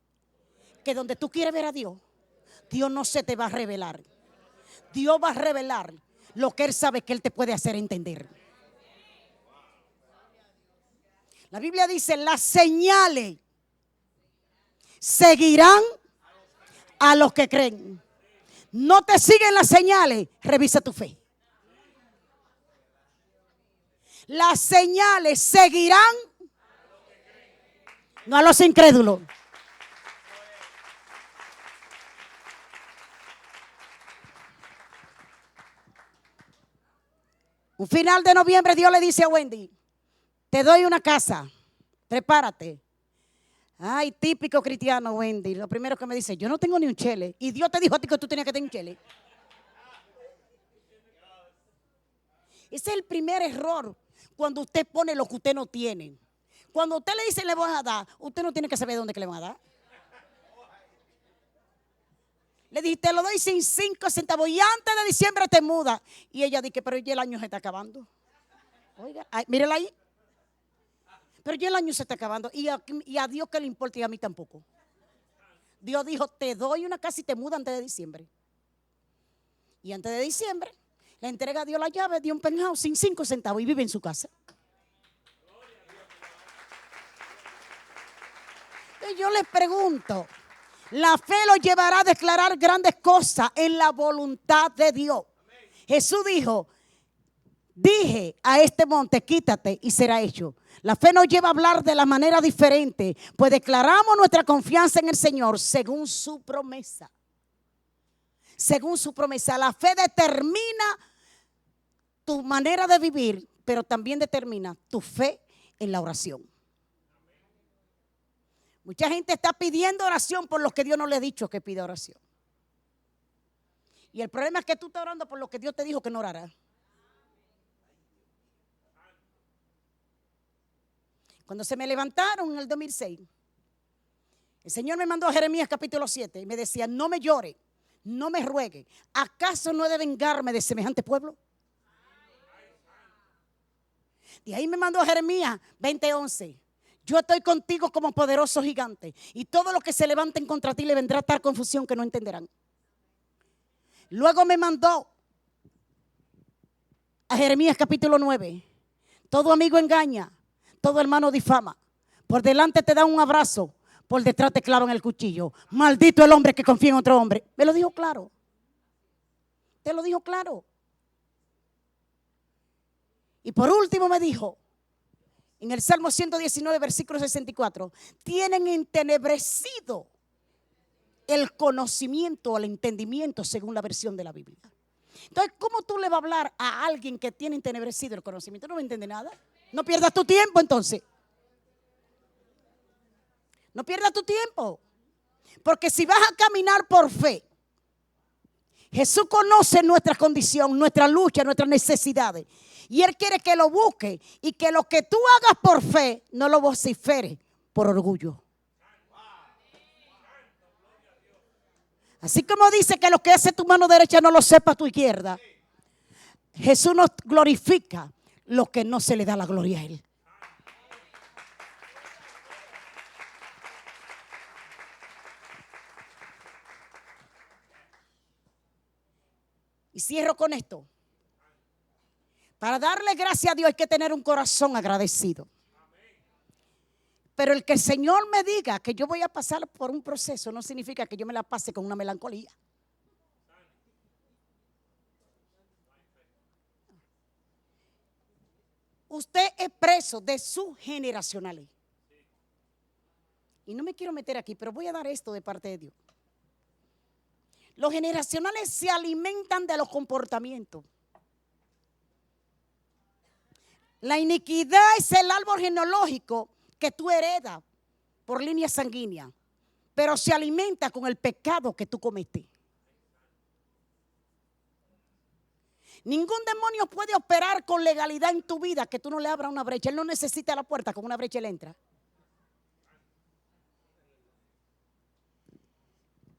[SPEAKER 1] que donde tú quieres ver a Dios, Dios no se te va a revelar. Dios va a revelar lo que Él sabe que Él te puede hacer entender. La Biblia dice, las señales seguirán a los que creen. No te siguen las señales, revisa tu fe. Las señales seguirán, no a los incrédulos. Un final de noviembre Dios le dice a Wendy, te doy una casa, prepárate. Ay, típico cristiano, Wendy. Lo primero que me dice, yo no tengo ni un chele. Y Dios te dijo a ti que tú tenías que tener un chele. Ese es el primer error cuando usted pone lo que usted no tiene. Cuando usted le dice le van a dar, usted no tiene que saber dónde que le van a dar. Le dije, te lo doy sin 5 centavos y antes de diciembre te muda. Y ella dice, pero ya el año se está acabando. Oiga, mírela ahí. Pero ya el año se está acabando y a Dios que le importa y a mí tampoco. Dios dijo, te doy una casa y te muda antes de diciembre. Y antes de diciembre le entrega a Dios la llave de un penthouse sin 5 centavos y vive en su casa. Y yo les pregunto, la fe lo llevará a declarar grandes cosas en la voluntad de Dios. Jesús dijo, dije a este monte, quítate y será hecho. La fe nos lleva a hablar de la manera diferente, pues declaramos nuestra confianza en el Señor según su promesa. Según su promesa, la fe determina tu manera de vivir, pero también determina tu fe en la oración. Mucha gente está pidiendo oración por lo que Dios no le ha dicho que pida oración. Y el problema es que tú estás orando por lo que Dios te dijo que no orará. Cuando se me levantaron en el 2006, el Señor me mandó a Jeremías capítulo 7 y me decía, no me llore, no me ruegue. ¿Acaso no he de vengarme de semejante pueblo? Y ahí me mandó a Jeremías 20:11. Yo estoy contigo como poderoso gigante y todo lo que se levanten contra ti le vendrá tal confusión que no entenderán. Luego me mandó a Jeremías capítulo 9. Todo amigo engaña, todo hermano difama. Por delante te da un abrazo, por detrás te clavan el cuchillo. Maldito el hombre que confía en otro hombre. Me lo dijo claro. Te lo dijo claro. Y por último me dijo, en el Salmo 119, versículo 64, tienen entenebrecido el conocimiento o el entendimiento según la versión de la Biblia. Entonces, ¿cómo tú le vas a hablar a alguien que tiene entenebrecido el conocimiento? No me entiende nada. No pierdas tu tiempo entonces. No pierdas tu tiempo. Porque si vas a caminar por fe, Jesús conoce nuestra condición, nuestra lucha, nuestras necesidades. Y Él quiere que lo busque y que lo que tú hagas por fe no lo vociferes por orgullo. Así como dice que lo que hace tu mano derecha no lo sepa tu izquierda, Jesús nos glorifica lo que no se le da la gloria a Él. Y cierro con esto. Para darle gracias a Dios hay que tener un corazón agradecido. Pero el que el Señor me diga que yo voy a pasar por un proceso no significa que yo me la pase con una melancolía. Usted es preso de su generacionales. Y no me quiero meter aquí, pero voy a dar esto de parte de Dios. Los generacionales se alimentan de los comportamientos. La iniquidad es el árbol genealógico que tú heredas por línea sanguínea, pero se alimenta con el pecado que tú cometes. Ningún demonio puede operar con legalidad en tu vida que tú no le abras una brecha. Él no necesita la puerta, con una brecha él entra.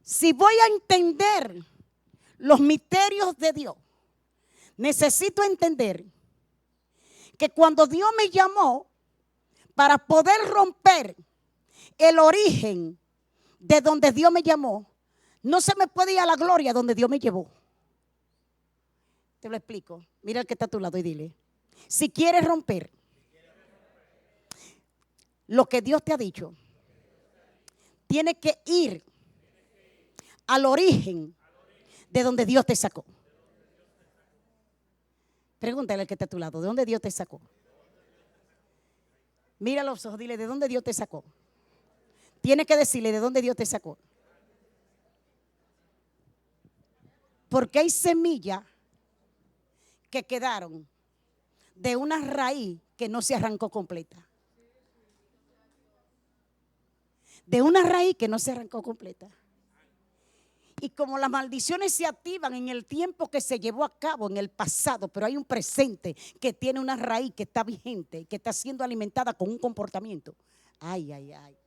[SPEAKER 1] Si voy a entender los misterios de Dios, necesito entender que cuando Dios me llamó para poder romper el origen de donde Dios me llamó, no se me puede ir a la gloria donde Dios me llevó. Te lo explico. Mira el que está a tu lado y dile: si quieres romper lo que Dios te ha dicho, tienes que ir al origen de donde Dios te sacó. Pregúntale al que está a tu lado: ¿de dónde Dios te sacó? Mira los ojos, dile: ¿de dónde Dios te sacó? Tienes que decirle de dónde Dios te sacó. Porque hay semillas que quedaron de una raíz que no se arrancó completa. De una raíz que no se arrancó completa. Y como las maldiciones se activan en el tiempo que se llevó a cabo en el pasado, pero hay un presente que tiene una raíz que está vigente, que está siendo alimentada con un comportamiento. Ay, ay, ay.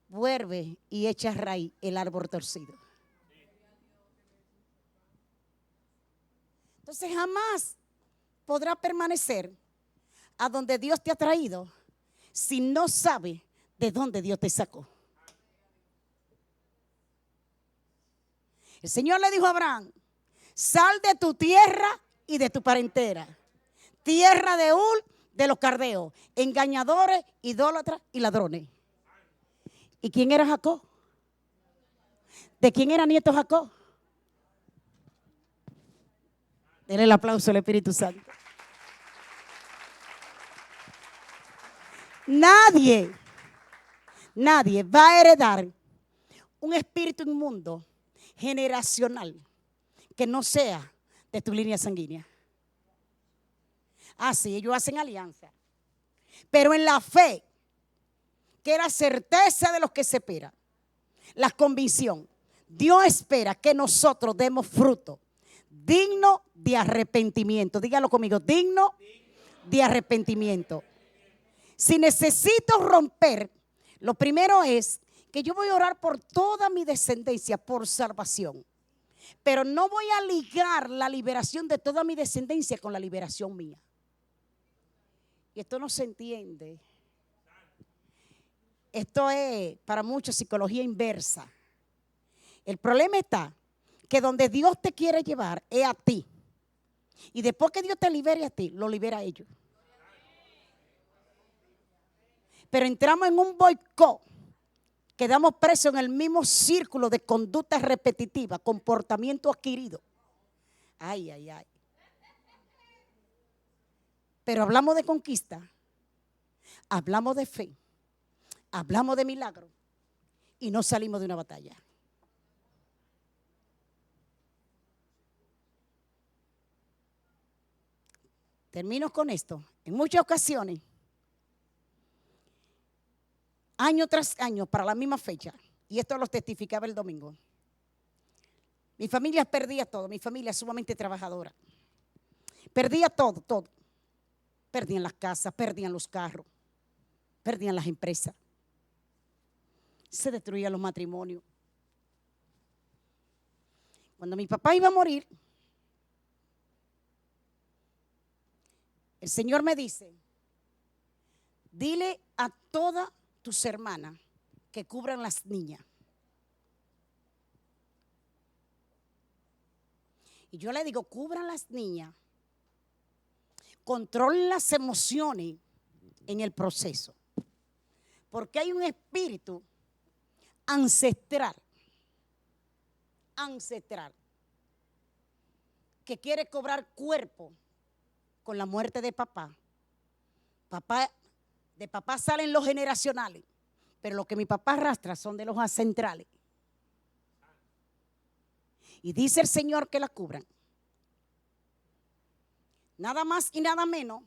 [SPEAKER 1] Vuelve y echa raíz el árbol torcido. Entonces jamás podrá permanecer a donde Dios te ha traído si no sabe de dónde Dios te sacó. El Señor le dijo a Abraham: sal de tu tierra y de tu parentela, tierra de Ur, de los caldeos, engañadores, idólatras y ladrones. ¿Y quién era Jacob? ¿De quién era nieto Jacob? Denle el aplauso al Espíritu Santo. Nadie va a heredar un espíritu inmundo generacional que no sea de tu línea sanguínea. Así ellos hacen alianza, pero en la fe, que es la certeza de los que se espera, la convicción, Dios espera que nosotros demos fruto digno de arrepentimiento. Dígalo conmigo: digno de arrepentimiento. Si necesito romper, lo primero es que yo voy a orar por toda mi descendencia por salvación. Pero no voy a ligar la liberación de toda mi descendencia con la liberación mía. Y esto no se entiende. Esto es para muchos psicología inversa. El problema está que donde Dios te quiere llevar es a ti. Y después que Dios te libere a ti, lo libera a ellos. Pero entramos en un boicot. Quedamos presos en el mismo círculo de conducta repetitiva, comportamiento adquirido. Ay, ay, ay. Pero hablamos de conquista, hablamos de fe, hablamos de milagro y no salimos de una batalla. Termino con esto. En muchas ocasiones, año tras año, para la misma fecha, y esto lo testificaba el domingo, mi familia perdía todo. Mi familia es sumamente trabajadora. Perdía todo, todo. Perdían las casas, perdían los carros, perdían las empresas. se destruían los matrimonios. Cuando mi papá iba a morir, el Señor me dice, dile a todas tus hermanas que cubran las niñas. Y yo le digo, cubran las niñas, controlen las emociones en el proceso. Porque hay un espíritu ancestral, que quiere cobrar cuerpo con la muerte de papá. De papá salen los generacionales, pero lo que mi papá arrastra son de los ancestrales. Y dice el Señor que la cubran. Nada más y nada menos,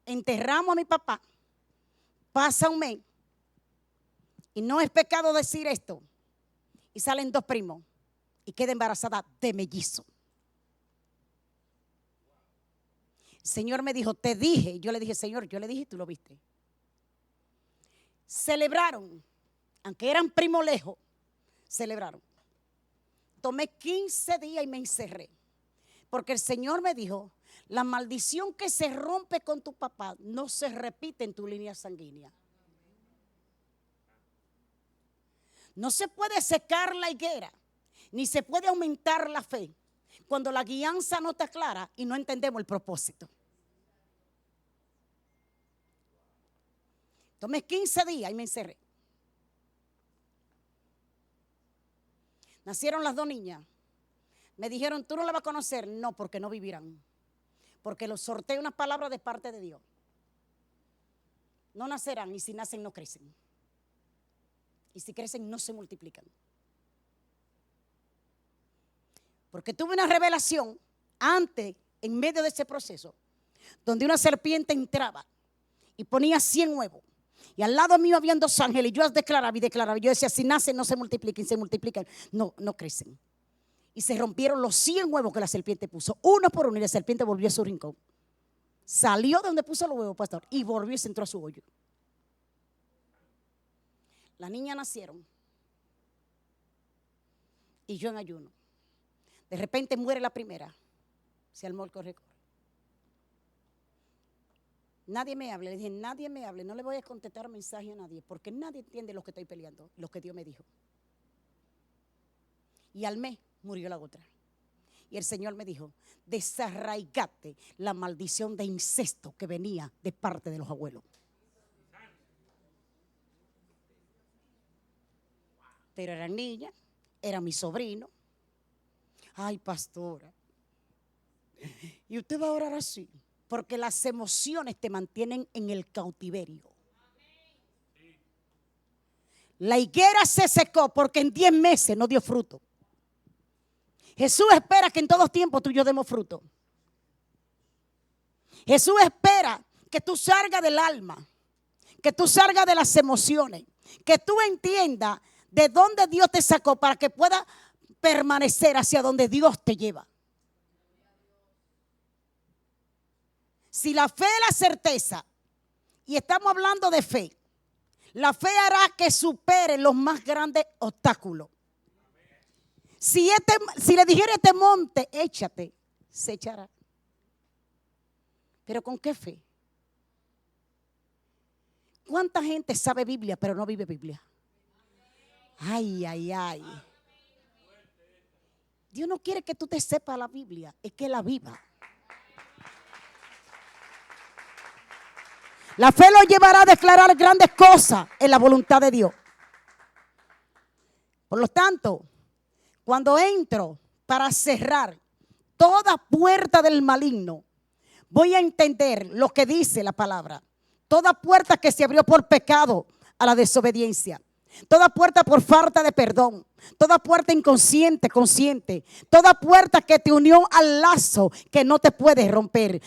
[SPEAKER 1] enterramos a mi papá, pasa un mes, y no es pecado decir esto, y salen 2 primos, y queda embarazada de mellizo. El Señor me dijo, te dije, yo le dije, Señor, yo le dije y tú lo viste. Celebraron, aunque eran primos lejos, celebraron. Tomé 15 días y me encerré, porque el Señor me dijo, la maldición que se rompe con tu papá no se repite en tu línea sanguínea. No se puede secar la higuera, ni se puede aumentar la fe cuando la guianza no está clara y no entendemos el propósito. Tomé 15 días y me encerré. Nacieron las 2 niñas. Me dijeron, ¿tú no la vas a conocer? No, porque no vivirán. Porque los sorteé una palabra de parte de Dios. No nacerán, y si nacen no crecen. Y si crecen no se multiplican. Porque tuve una revelación antes, en medio de ese proceso, donde una serpiente entraba y ponía 100 huevos. Y al lado mío habían 2 ángeles, y yo declaraba y declaraba. Yo decía, si nacen no se multipliquen, se multiplican, no crecen. Y se rompieron los 100 huevos que la serpiente puso, uno por uno, y la serpiente volvió a su rincón. Salió de donde puso los huevos, pastor, y volvió y se entró a su hoyo. Las niñas nacieron y yo en ayuno. De repente muere la primera. Se armó el corre. Nadie me hable. Le dije, nadie me hable. No le voy a contestar mensaje a nadie, porque nadie entiende lo que estoy peleando, lo que Dios me dijo. Y al mes murió la otra. Y el Señor me dijo, desarraigate la maldición de incesto que venía de parte de los abuelos. Pero eran niñas, era mi sobrino. Ay, pastora, y usted va a orar así, porque las emociones te mantienen en el cautiverio. La higuera se secó porque en 10 meses no dio fruto. Jesús espera que en todos tiempos tú y yo demos fruto. Jesús espera que tú salgas del alma, que tú salgas de las emociones, que tú entiendas de dónde Dios te sacó para que pueda permanecer hacia donde Dios te lleva. Si la fe es la certeza, y estamos hablando de fe, la fe hará que supere los más grandes obstáculos. Si le dijera a este monte, échate, se echará. ¿Pero con qué fe? ¿Cuánta gente sabe Biblia pero no vive Biblia? Ay, ay, ay. Dios no quiere que tú te sepas la Biblia, es que la viva. La fe lo llevará a declarar grandes cosas en la voluntad de Dios. Por lo tanto, cuando entro para cerrar toda puerta del maligno, voy a entender lo que dice la palabra. Toda puerta que se abrió por pecado a la desobediencia. Toda puerta por falta de perdón. Toda puerta inconsciente, consciente. Toda puerta que te unió al lazo que no te puedes romper.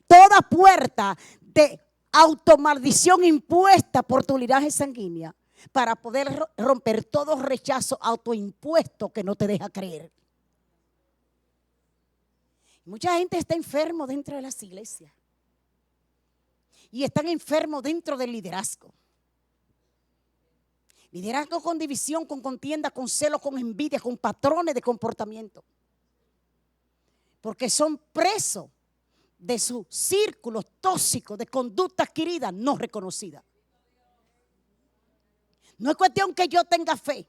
[SPEAKER 1] Toda puerta de automaldición impuesta por tu linaje sanguínea para poder romper todo rechazo autoimpuesto que no te deja creer. Mucha gente está enfermo dentro de las iglesias y están enfermos dentro del liderazgo. Liderazgo con división, con contienda, con celos, con envidia, con patrones de comportamiento. Porque son presos de sus círculos tóxicos de conducta adquirida no reconocida. No es cuestión que yo tenga fe.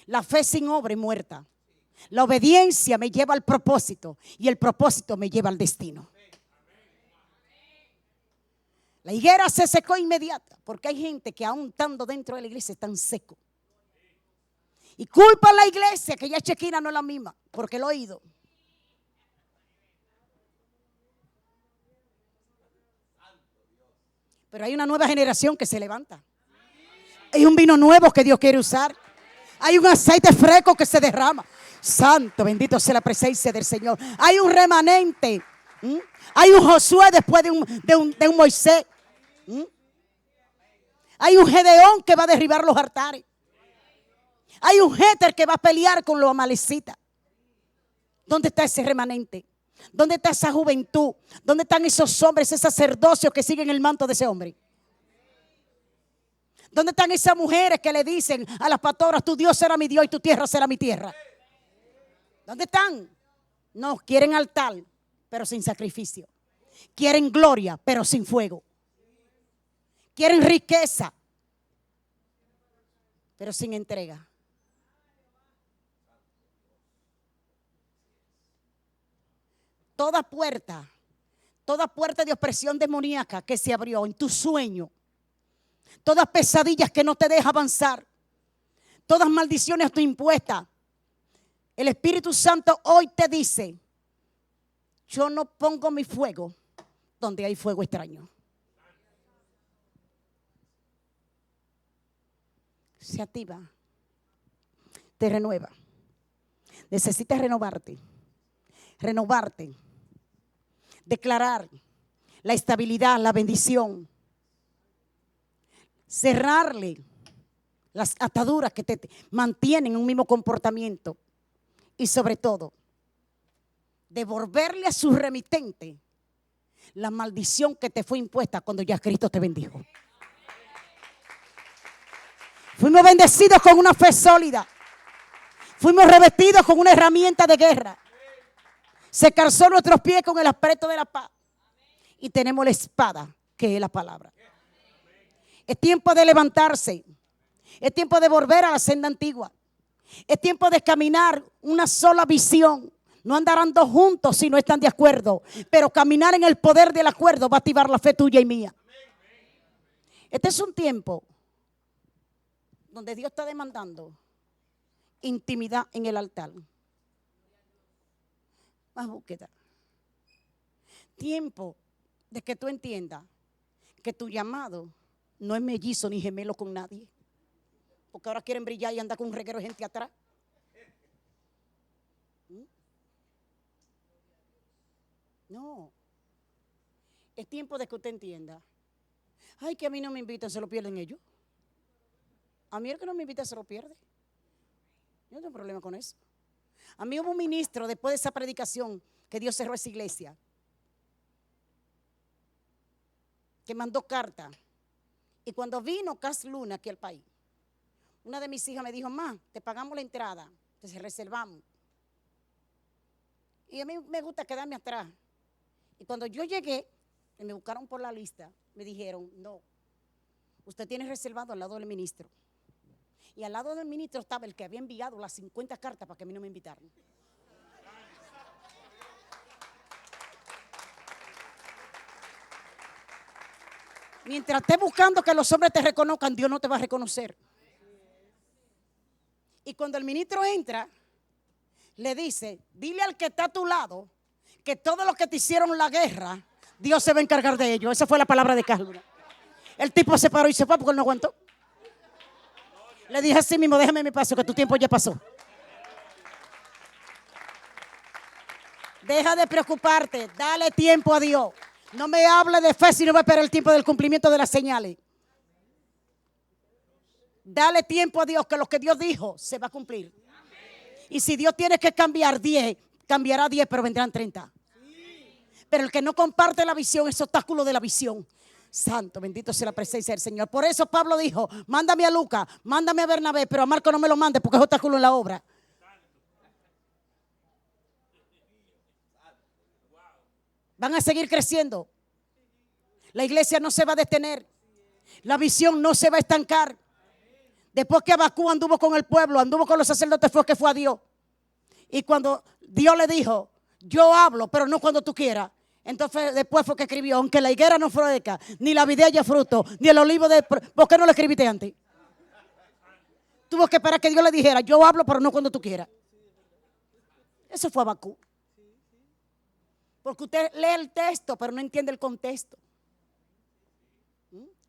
[SPEAKER 1] La fe sin obra es muerta. La obediencia me lleva al propósito y el propósito me lleva al destino. La higuera se secó inmediata porque hay gente que aún estando dentro de la iglesia están secos. Y culpa a la iglesia que ya Chequina no es la misma porque lo he oído. Pero hay una nueva generación que se levanta. Hay un vino nuevo que Dios quiere usar. Hay un aceite fresco que se derrama. Santo, bendito sea la presencia del Señor. Hay un remanente. Hay un Josué después de un Moisés. Hay un Gedeón que va a derribar los altares. Hay un Jeter que va a pelear con los amalecitas. ¿Dónde está ese remanente? ¿Dónde está esa juventud? ¿Dónde están esos hombres, esos sacerdocios que siguen el manto de ese hombre? ¿Dónde están esas mujeres que le dicen a las pastoras, tu Dios será mi Dios y tu tierra será mi tierra? ¿Dónde están? No, quieren altar, pero sin sacrificio. Quieren gloria, pero sin fuego. Quieren riqueza, pero sin entrega. Toda puerta de opresión demoníaca que se abrió en tu sueño, todas pesadillas que no te dejan avanzar, todas maldiciones autoimpuestas, el Espíritu Santo hoy te dice, yo no pongo mi fuego donde hay fuego extraño. Se activa, te renueva. Necesitas renovarte, declarar la estabilidad, la bendición, cerrarle las ataduras que te mantienen en un mismo comportamiento y sobre todo devolverle a su remitente la maldición que te fue impuesta cuando ya Cristo te bendijo. Fuimos bendecidos con una fe sólida. Fuimos revestidos con una herramienta de guerra. Se calzó nuestros pies con el apreto de la paz. Y tenemos la espada, que es la palabra. Es tiempo de levantarse. Es tiempo de volver a la senda antigua. Es tiempo de caminar una sola visión. No andarán dos juntos si no están de acuerdo. Pero caminar en el poder del acuerdo va a activar la fe tuya y mía. Este es un tiempo donde Dios está demandando intimidad en el altar. Más búsqueda. Tiempo de que tú entiendas que tu llamado no es mellizo ni gemelo con nadie. Porque ahora quieren brillar y andar con un reguero de gente atrás. No. Es tiempo de que usted entienda. Ay, que a mí no me invitan, se lo pierden ellos. A mí el que no me invita se lo pierde. Yo no tengo problema con eso. A mí hubo un ministro después de esa predicación que Dios cerró esa iglesia, que mandó carta. Y cuando vino Cas Luna aquí al país, una de mis hijas me dijo, ma, te pagamos la entrada, te reservamos. Y a mí me gusta quedarme atrás. Y cuando yo llegué, y me buscaron por la lista, me dijeron, no, usted tiene reservado al lado del ministro. Y al lado del ministro estaba el que había enviado las 50 cartas para que a mí no me invitaran. Mientras estés buscando que los hombres te reconozcan, Dios no te va a reconocer. Y cuando el ministro entra, le dice, dile al que está a tu lado que todos los que te hicieron la guerra, Dios se va a encargar de ellos. Esa fue la palabra de Carlos. El tipo se paró y se fue porque él no aguantó. Le dije así mismo, déjame mi paso, que tu tiempo ya pasó. Deja de preocuparte, dale tiempo a Dios. No me hable de fe si no va a esperar el tiempo del cumplimiento de las señales. Dale tiempo a Dios, que lo que Dios dijo se va a cumplir. Y si Dios tiene que cambiar 10, cambiará 10, pero vendrán 30. Pero el que no comparte la visión es obstáculo de la visión. Santo, bendito sea la presencia del Señor. Por eso Pablo dijo, mándame a Lucas, mándame a Bernabé, pero a Marco no me lo mande porque es obstáculo en la obra. Van a seguir creciendo. La iglesia no se va a detener. La visión no se va a estancar. Después que Abacú anduvo con el pueblo, anduvo con los sacerdotes, fue que fue a Dios. Y cuando Dios le dijo, yo hablo, pero no cuando tú quieras. Entonces después fue que escribió, aunque la higuera no florezca, ni la vid haya fruto, ni el olivo de... ¿Por qué no lo escribiste antes? Tuvo que esperar que Dios le dijera, yo hablo, pero no cuando tú quieras. Eso fue Abacú. Porque usted lee el texto, pero no entiende el contexto.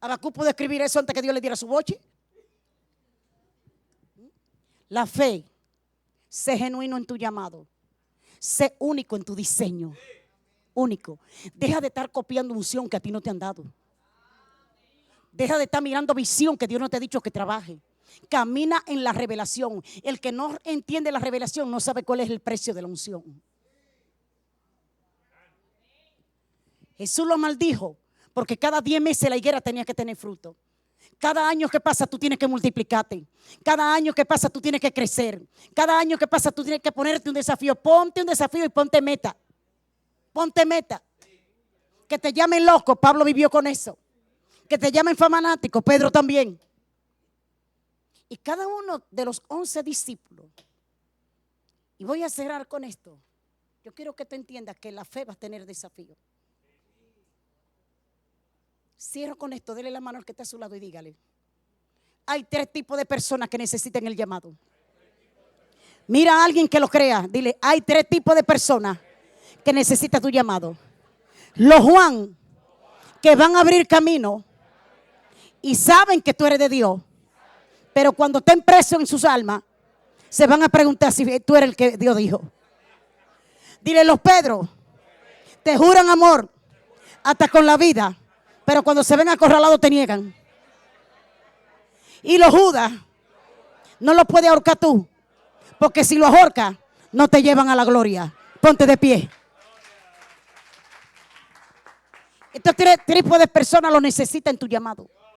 [SPEAKER 1] Abacú pudo escribir eso antes que Dios le diera su boche. La fe, sé genuino en tu llamado, sé único en tu diseño, único. Deja de estar copiando unción que a ti no te han dado. Deja de estar mirando visión que Dios no te ha dicho que trabaje. Camina en la revelación. El que no entiende la revelación no sabe cuál es el precio de la unción. Jesús lo maldijo porque cada 10 meses la higuera tenía que tener fruto. Cada año que pasa tú tienes que multiplicarte. Cada año que pasa tú tienes que crecer. Cada año que pasa tú tienes que ponerte un desafío. Ponte un desafío y ponte meta. Ponte meta. Que te llamen loco, Pablo vivió con eso. Que te llamen fanático, Pedro también. Y cada uno de los 11 discípulos, y voy a cerrar con esto. Yo quiero que tú entiendas que la fe va a tener desafío. Cierro con esto, dele la mano al que está a su lado y dígale. Hay 3 tipos de personas que necesitan el llamado. Mira a alguien que lo crea, dile, hay 3 tipos de personas que necesitan tu llamado. Los Juan, que van a abrir camino y saben que tú eres de Dios, pero cuando estén presos en sus almas, se van a preguntar si tú eres el que Dios dijo. Dile, los Pedro, te juran amor hasta con la vida, pero cuando se ven acorralados te niegan. Y los Judas no los puedes ahorcar tú, porque si los ahorcas no te llevan a la gloria. Ponte de pie. Estos 3 tipos de personas lo necesitan en tu llamado.